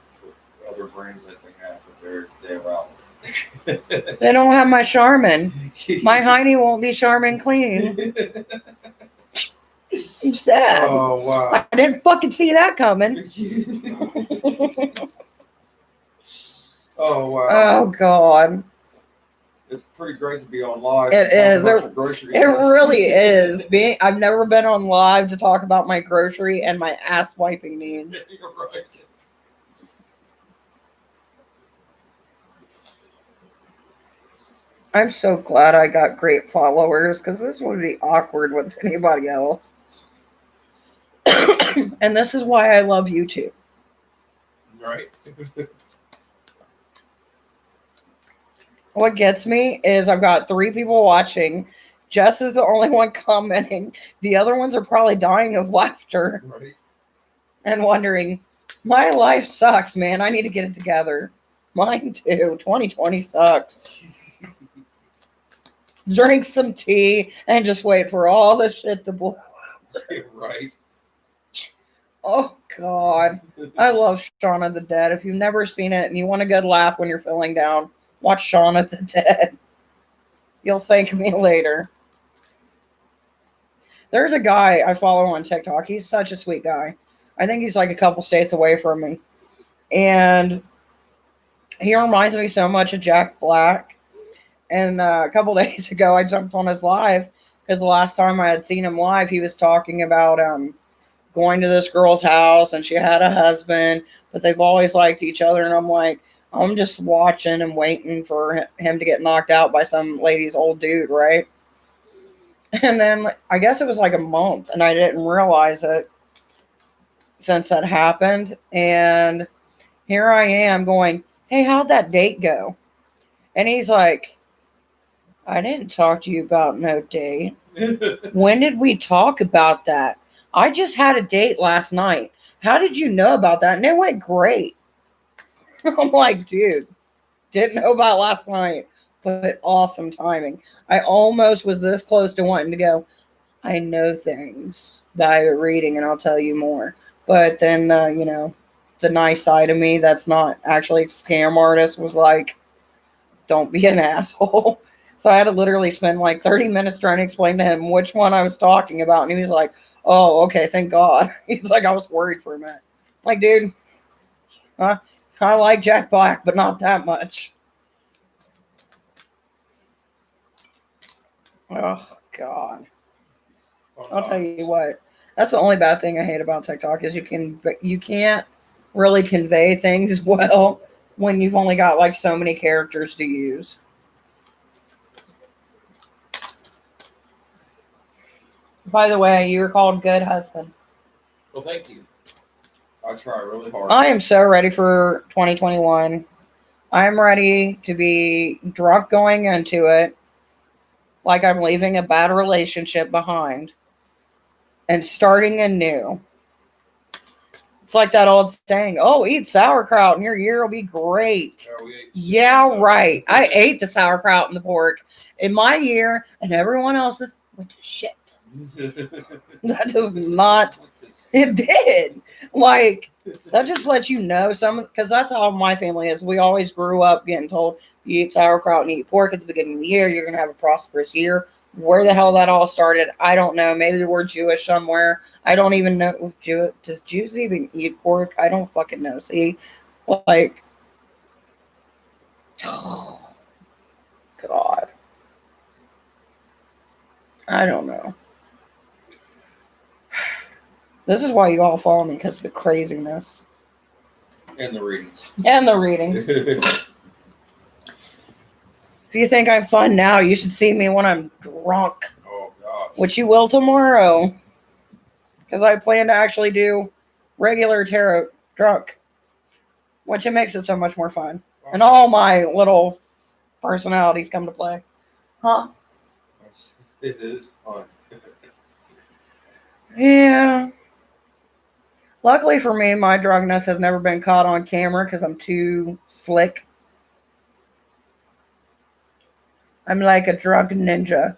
the other brands that they have, but they're out. They don't have my Charmin. My hiney won't be Charmin clean. I'm sad. Oh, wow. I didn't fucking see that coming. Oh, wow. Oh, God. It's pretty great to be on live. It talking is. about your grocery It list. really is. I've never been on live to talk about my grocery and my ass wiping needs. You're right. I'm so glad I got great followers because this would be awkward with anybody else. And this is why I love YouTube. Right. What gets me is I've got 3 people watching. Jess is the only one commenting. The other ones are probably dying of laughter Right. and wondering, my life sucks, man. I need to get it together. Mine too. 2020 sucks. Drink some tea and just wait for all the shit to blow. Right. Oh, God. I love Shaun of the Dead. If you've never seen it and you want a good laugh when you're feeling down, watch Shaun of the Dead. You'll thank me later. There's a guy I follow on TikTok. He's such a sweet guy. I think he's like a couple states away from me. And he reminds me so much of Jack Black. And a couple days ago, I jumped on his live because the last time I had seen him live, he was talking about going to this girl's house and she had a husband, but they've always liked each other. And I'm like, I'm just watching and waiting for him to get knocked out by some lady's old dude, right? And then I guess it was like a month and I didn't realize it since that happened. And here I am going, hey, how'd that date go? And he's like, I didn't talk to you about no date. When did we talk about that? I just had a date last night. How did you know about that? And it went great. I'm like, dude, didn't know about last night, but awesome timing. I almost was this close to wanting to go, I know things by reading and I'll tell you more. But then, the nice side of me that's not actually a scam artist was like, don't be an asshole. So I had to literally spend like 30 minutes trying to explain to him which one I was talking about. And he was like, oh, okay, thank God. He's like, I was worried for a minute. Like, dude, I like Jack Black, but not that much. Oh, God. I'll tell you what. That's the only bad thing I hate about TikTok is you can't really convey things well when you've only got like so many characters to use. By the way, you were called good husband. Well, thank you. I try really hard. I am so ready for 2021. I'm ready to be drunk going into it, like I'm leaving a bad relationship behind and starting anew. It's like that old saying, oh, eat sauerkraut and your year will be great. Yeah, right. I ate the sauerkraut and the pork in my year, and everyone else's went to shit. That does not. It did. Like, that just lets you know because that's how my family is. We always grew up getting told you eat sauerkraut and eat pork at the beginning of the year, you're going to have a prosperous year. Where the hell that all started, I don't know. Maybe we're Jewish somewhere. I don't even know. Does Jews even eat pork? I don't fucking know. See, like, oh, God. I don't know. This is why you all follow me, because of the craziness. And the readings. And the readings. If you think I'm fun now, you should see me when I'm drunk. Oh, gosh. Which you will tomorrow. Because I plan to actually do regular tarot drunk. Which it makes it so much more fun. And all my little personalities come to play. Huh? It is fun. Yeah. Luckily for me, my drunkenness has never been caught on camera because I'm too slick. I'm like a drunk ninja.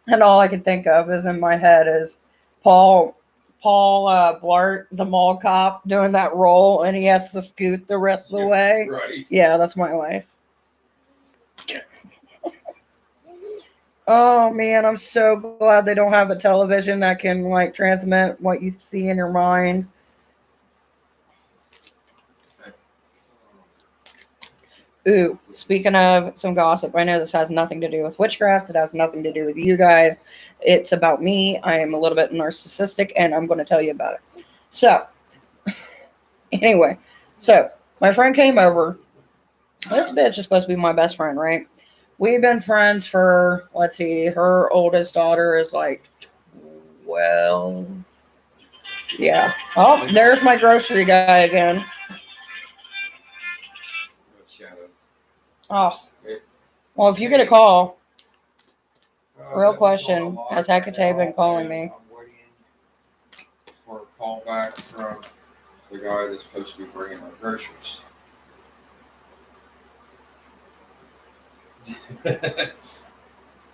And all I can think of is in my head is Paul Blart, the mall cop, doing that roll, and he has to scoot the rest of the way. Right. Yeah, that's my life. Oh man, I'm so glad they don't have a television that can like transmit what you see in your mind. Ooh, speaking of some gossip, I know this has nothing to do with witchcraft. It has nothing to do with you guys. It's about me. I am a little bit narcissistic, and I'm going to tell you about it. So, anyway, my friend came over. This bitch is supposed to be my best friend, right? We've been friends for, let's see, her oldest daughter is like 12. Yeah. Oh, there's my grocery guy again. Oh. Well, if you get a call, real question, has Hecate been calling me? I'm waiting for a call back from the guy that's supposed to be bringing our groceries. Yeah,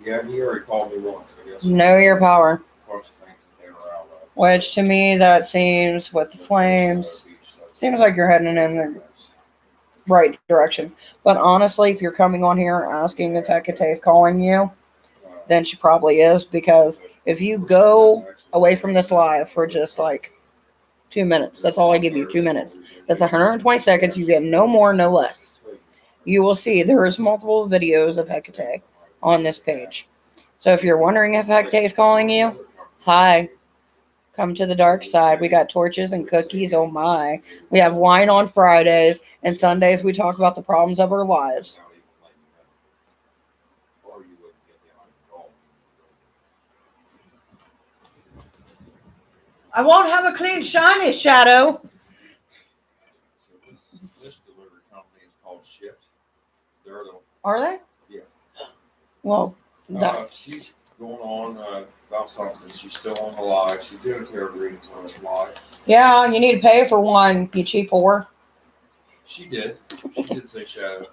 he already called me once, I guess. Know your power. Bunch of things that they were out of. Which to me, that seems, with the flames, seems like you're heading in the right direction. But honestly, if you're coming on here asking if Hecate is calling you, then she probably is. Because if you go away from this live for just like 2 minutes, that's all I give you, 2 minutes. That's 120 seconds. You get no more, no less. You will see there is multiple videos of Hecate on this page. So if you're wondering if Hecate is calling you, hi. Come to the dark side. We got torches and cookies. Oh my. We have wine on Fridays, and Sundays we talk about the problems of our lives. I won't have a clean, shiny shadow. So this delivery company is called Shift. They're the Are they? Yeah. Well, she's going on about something. She's still on the live. She's doing tarot readings on the live. yeah, you need to pay for one, you cheap whore. She did. She did say shadow.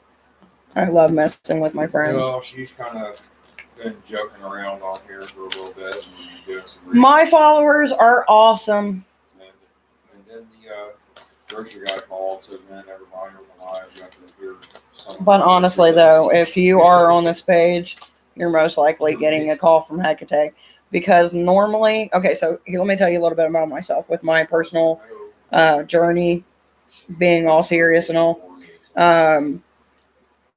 I love messing with my friends. Well, she's kind of been joking around on here for a little bit and doing some readings. My followers are awesome. And then grocery guy called, said, man, never mind, I'm alive. You have to hear someone. But honestly, though, if you are on this page, you're most likely getting a call from Hecate. Because normally, okay, so here, let me tell you a little bit about myself with my personal journey, being all serious and all.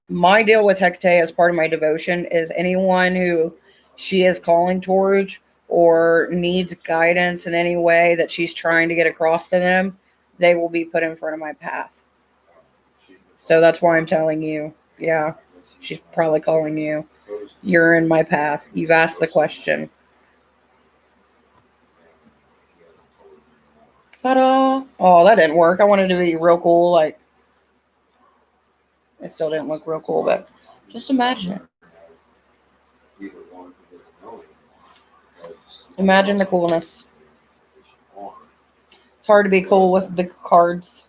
My deal with Hecate as part of my devotion is anyone who she is calling towards or needs guidance in any way that she's trying to get across to them, they will be put in front of my path. So that's why I'm telling you. Yeah, she's probably calling you. You're in my path. You've asked the question. Ta-da! Oh, that didn't work. I wanted to be real cool. Like, it still didn't look real cool, but just imagine it. Imagine the coolness. It's hard to be cool with big cards.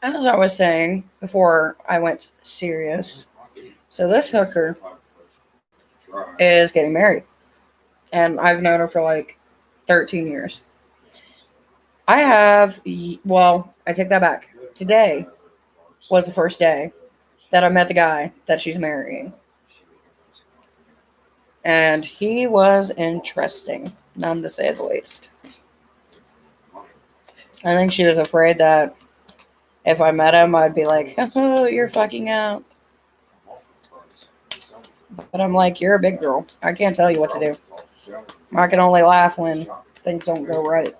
As I was saying before I went serious, so this hooker is getting married. And I've known her for like 13 years. I take that back. Today was the first day that I met the guy that she's marrying. And he was interesting, none to say the least. I think she was afraid that if I met him, I'd be like, oh, you're fucking out. But I'm like, you're a big girl. I can't tell you what to do. I can only laugh when things don't go right.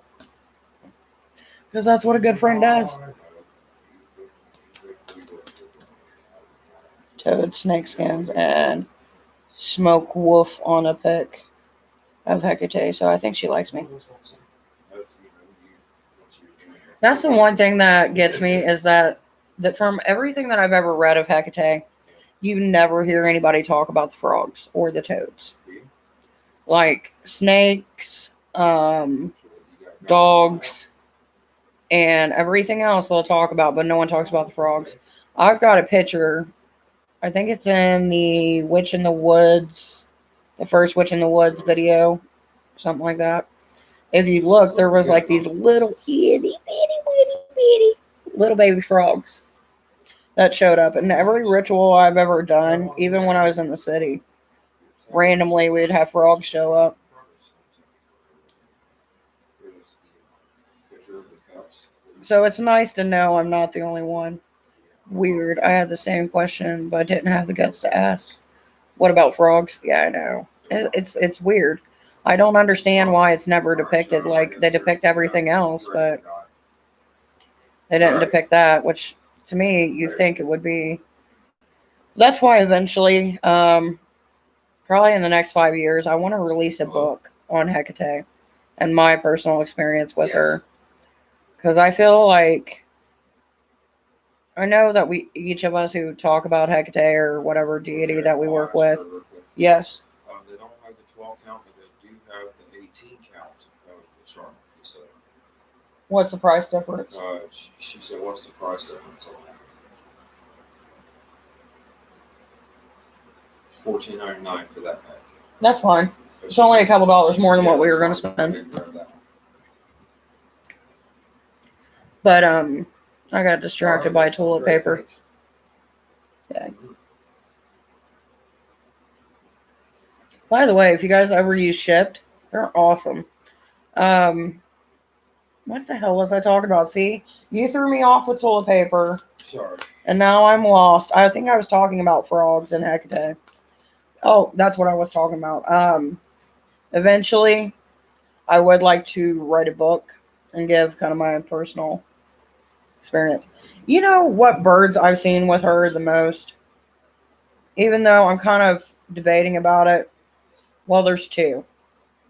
Because that's what a good friend does. Toad, snakeskins, and smoke wolf on a pic of Hecate. So I think she likes me. That's the one thing that gets me is that from everything that I've ever read of Hecate, you never hear anybody talk about the frogs or the toads. Like snakes, dogs, and everything else they'll talk about, but no one talks about the frogs. I've got a picture. I think it's in the Witch in the Woods, the first Witch in the Woods video, something like that. If you look, there was like these little itty bitty little baby frogs that showed up. And every ritual I've ever done, even when I was in the city, randomly we'd have frogs show up. So it's nice to know I'm not the only one. Weird. I had the same question, but I didn't have the guts to ask. What about frogs? Yeah, I know. It's weird. I don't understand why it's never depicted. Like, they depict everything else, but they didn't depict that, which to me, you think it would be. That's why eventually, probably in the next 5 years, I want to release a book on Hecate and my personal experience with her. Because I feel like, I know that each of us who talk about Hecate or whatever deity that we work with, yes. They don't have the 12 count, but they do have the 18 count of the charm. So, what's the price difference? She said, what's the price difference on that? $14.99 for that pack. That's fine. It's only a couple dollars more than what we were going to spend. But I got distracted by toilet paper. Okay. By the way, if you guys ever use Shipt, they're awesome. What the hell was I talking about? See, you threw me off with toilet paper. Sorry. And now I'm lost. I think I was talking about frogs and Hecate. Oh, that's what I was talking about. Eventually, I would like to write a book and give kind of my personal experience. You know what birds I've seen with her the most? Even though I'm kind of debating about it. Well, there's two.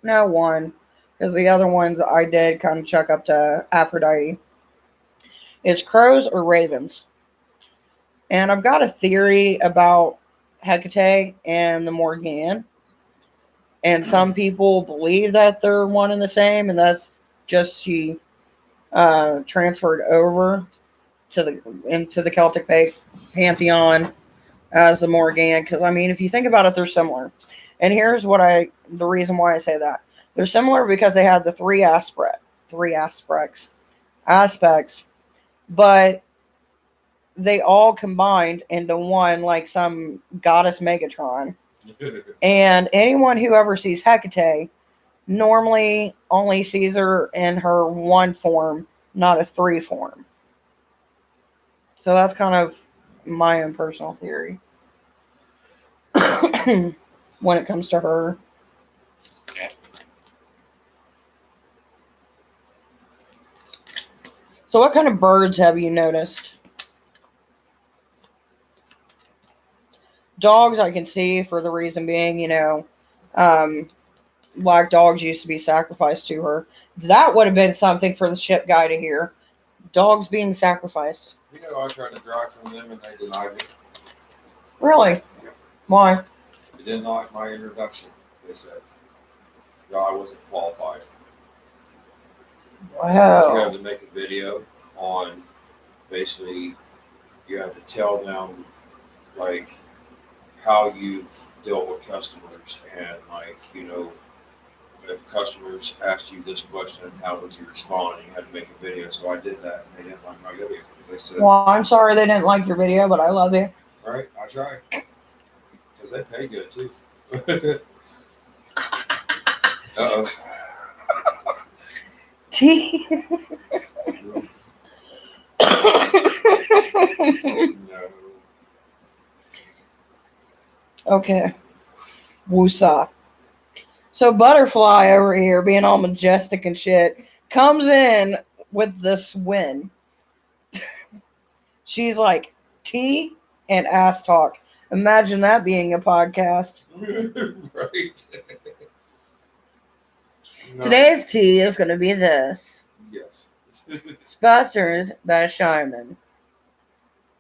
No, one. Because the other ones I did kind of chuck up to Aphrodite. It's crows or ravens. And I've got a theory about Hecate and the Morgan. And some people believe that they're one and the same, and that's just she transferred over into the Celtic faith. pantheon as the Morgan, because I mean, if you think about it, they're similar. And here's the reason why I say that. They're similar because they had the three aspects, but they all combined into one, like some goddess Megatron. And anyone who ever sees Hecate normally only sees her in her one form, not a three form. So that's kind of my own personal theory when it comes to her. So what kind of birds have you noticed? Dogs I can see, for the reason being, black dogs used to be sacrificed to her. That would have been something for the ship guy to hear. Dogs being sacrificed. You know, I tried to drive from them and they denied me. Really? Yep. Why? They didn't like my introduction. They said, no, I wasn't qualified. You Wow. have to make a video on, basically, you have to tell them, like, how you've dealt with customers and, like, if customers asked you this question, how would you respond? You had to make a video. So I did that, and they didn't like my video. They said, Well, I'm sorry they didn't like your video, but I love you. all right, I tried. Because they pay good, too. Uh-oh. T. No. Okay. Woosah. So Butterfly over here, being all majestic and shit, comes in with this win. She's like, tea and ass talk. Imagine that being a podcast. Right. No. Today's tea is going to be this. Yes. Sponsored by Charmin.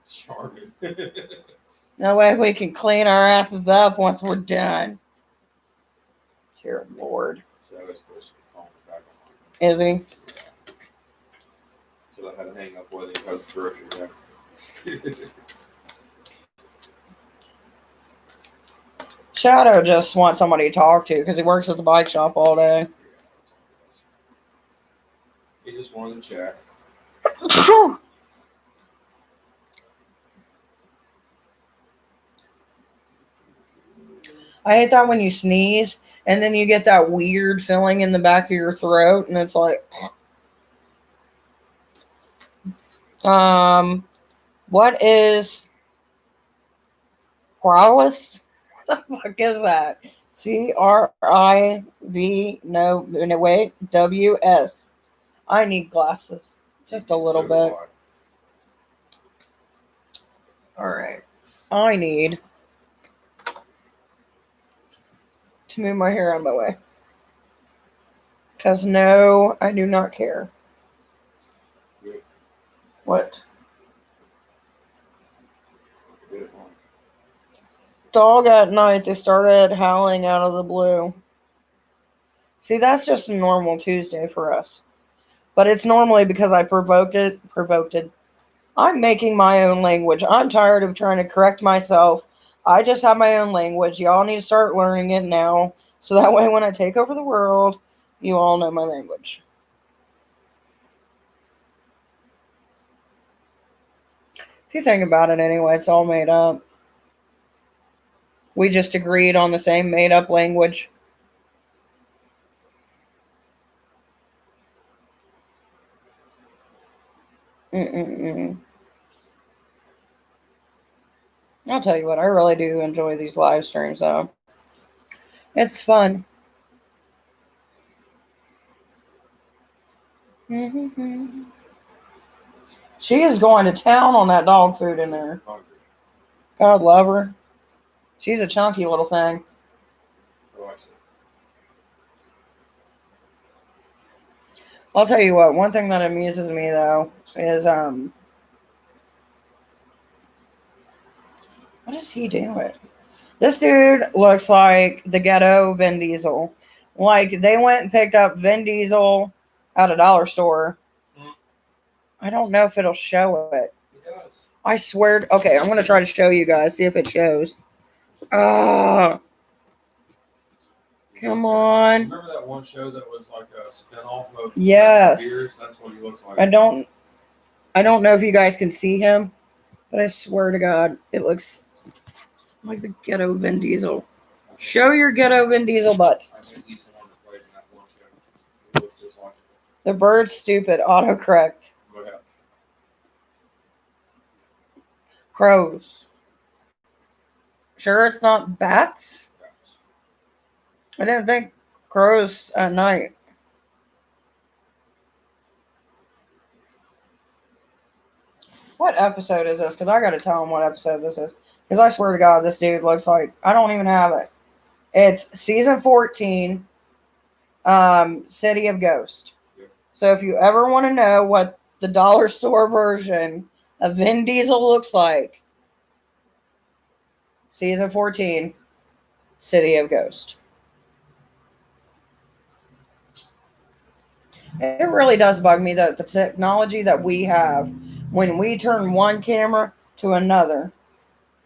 Charmin. That way we can clean our asses up once we're done. Dear Lord. So I was supposed to be calling back on. Is he? So I had to hang up with him because the grocery back. Shadow just wants somebody to talk to because he works at the bike shop all day. He just wanted to chat. I hate that when you sneeze and then you get that weird feeling in the back of your throat and it's like what is Crowis? What the fuck is that? CRIV I need glasses. Just a little bit. Alright. I need to move my hair out of my way. Because no, I do not care. Good. What? Good. Dog at night, they started howling out of the blue. See, that's just a normal Tuesday for us. But it's normally because I provoked it. I'm making my own language. I'm tired of trying to correct myself. I just have my own language. Y'all need to start learning it now. So that way when I take over the world, you all know my language. If you think about it anyway, it's all made up. We just agreed on the same made up language. I'll tell you what, I really do enjoy these live streams though. It's fun. She is going to town on that dog food in there. God love her. She's a chunky little thing. I'll tell you what, one thing that amuses me though is what is he doing? This dude looks like the ghetto Vin Diesel. Like they went and picked up Vin Diesel at a dollar store. I don't know if it'll show it. He does. does. I swear. Okay, I'm gonna try to show you guys. See if it shows. Ah, come on. Remember that one show that was like a spinoff of Yes. Beers? That's what he looks like. I don't know if you guys can see him, but I swear to God, it looks like the ghetto Vin Diesel. Show your ghetto Vin Diesel butt. I think he's the one that plays in that one show. He looks just like The bird's stupid. Autocorrect. look at Crows. Sure, it's not bats. that. I didn't think crows at night. What episode is this? Because I got to tell him what episode this is. Because I swear to God, this dude looks like I don't even have it. It's season 14, City of Ghost. Yep. So if you ever want to know what the dollar store version of Vin Diesel looks like, season 14, City of Ghost. It really does bug me that the technology that we have, when we turn one camera to another,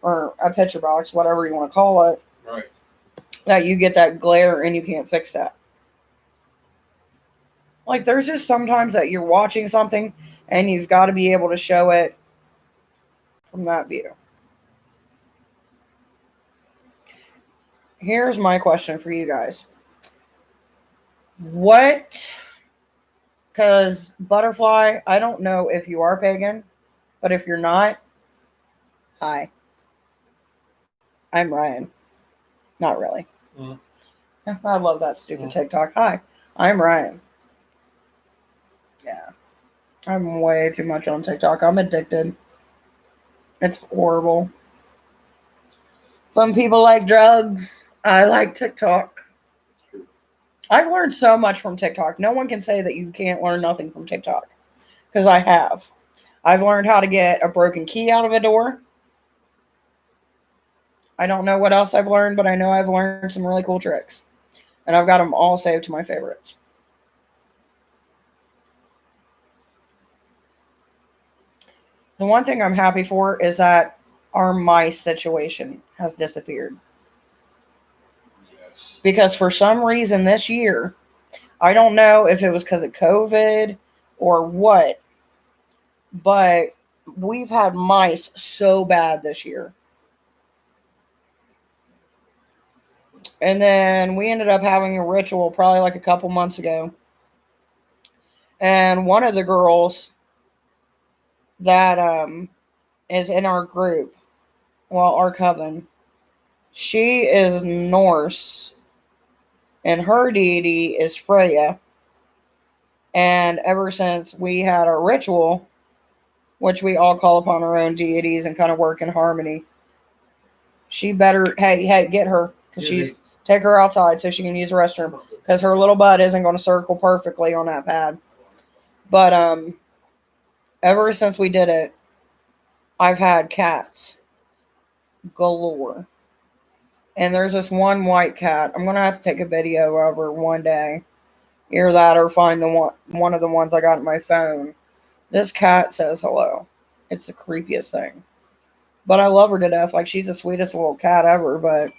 or a picture box, whatever you want to call it, Right. that you get that glare and you can't fix that. Like, there's just sometimes that you're watching something and you've got to be able to show it from that view. Here's my question for you guys. Because Butterfly, I don't know if you are pagan, but if you're not, hi. I'm Ryan. Not really. Mm. I love that stupid TikTok. Hi, I'm Ryan. Yeah. I'm way too much on TikTok. I'm addicted. It's horrible. Some people like drugs. I like TikTok. I've learned so much from TikTok. No one can say that you can't learn nothing from TikTok. Because I have. I've learned how to get a broken key out of a door. I don't know what else I've learned, but I know I've learned some really cool tricks. And I've got them all saved to my favorites. The one thing I'm happy for is that our mice situation has disappeared. Yes. Because for some reason this year, I don't know if it was because of COVID or what, but we've had mice so bad this year. And then we ended up having a ritual probably like a couple months ago. And one of the girls that is in our group, well, our coven, she is Norse. And her deity is Freya. And ever since we had our ritual, which we all call upon our own deities and kind of work in harmony, she better, hey, get her. Because take her outside so she can use the restroom. Because her little butt isn't going to circle perfectly on that pad. But ever since we did it, I've had cats galore. And there's this one white cat. I'm going to have to take a video of her one day. Either that or find the one of the ones I got on my phone. This cat says hello. It's the creepiest thing. But I love her to death. Like, she's the sweetest little cat ever, but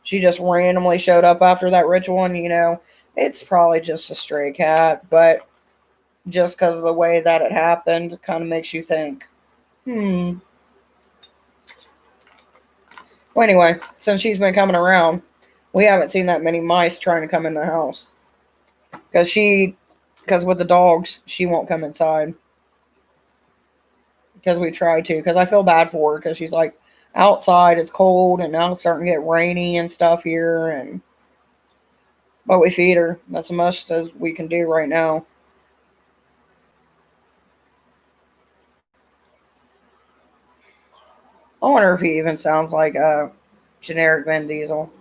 she just randomly showed up after that ritual, and, you know, it's probably just a stray cat, but just because of the way that it happened, it kind of makes you think, Well, anyway, since she's been coming around, we haven't seen that many mice trying to come in the house. Because with the dogs, she won't come inside. Because we try to. Because I feel bad for her. Because she's like, outside, it's cold, and now it's starting to get rainy and stuff here. But we feed her. That's the most as we can do right now. I wonder if he even sounds like a generic Vin Diesel.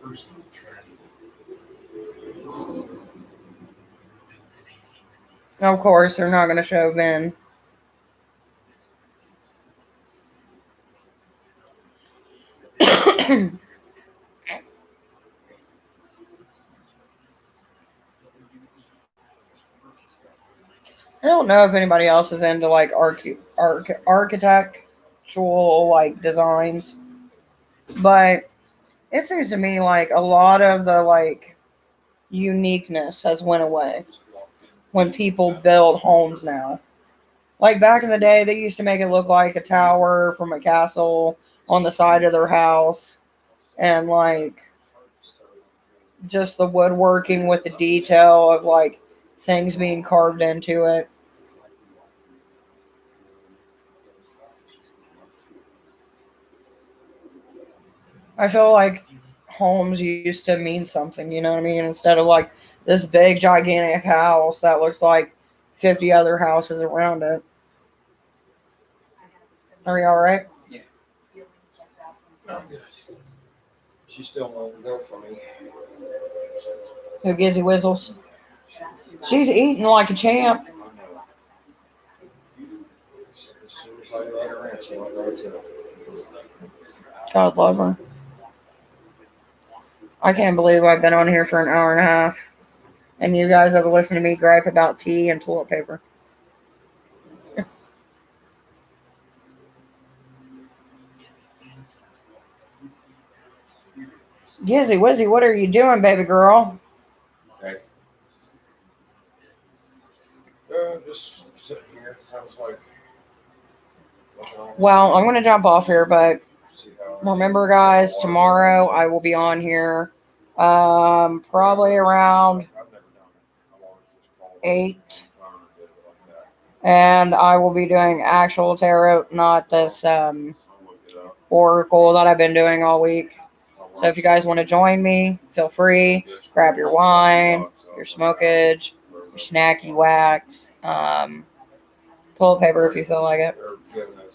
Personal tragedy. Of course, they're not going to show Vin. I don't know if anybody else is into like architectural like designs, but it seems to me like a lot of the like uniqueness has went away when people build homes now. Like back in the day, they used to make it look like a tower from a castle on the side of their house, and like just the woodworking with the detail of like things being carved into it. I feel like homes used to mean something, you know what I mean? Instead of like this big gigantic house that looks like 50 other houses around it. Are you all right? I'm good. She's still won't go for me. Who gives you whistles? She's eating like a champ. I know. As soon as I let her in, she'll go to it. God love her. I can't believe I've been on here for an hour and a half, and you guys have listened to me gripe about tea and toilet paper. Gizzy Wizzy, what are you doing, baby girl? Okay. Just sitting here. Sounds like. Well, I'm going to jump off here, but See how remember, guys, tomorrow I will be on here probably around I've never done it. I've always just called 8, phone and did it like that. and I will be doing actual tarot, not this I'll look it up. oracle that I've been doing all week. So if you guys want to join me, feel free. Grab your wine, your smokage, your snacky wax, toilet paper if you feel like it.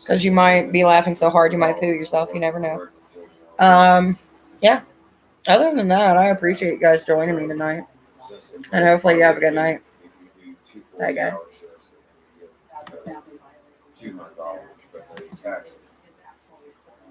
Because you might be laughing so hard you might poo yourself. You never know. Yeah. Other than that, I appreciate you guys joining me tonight. And hopefully you have a good night. Bye, guys. $200, but they tax it.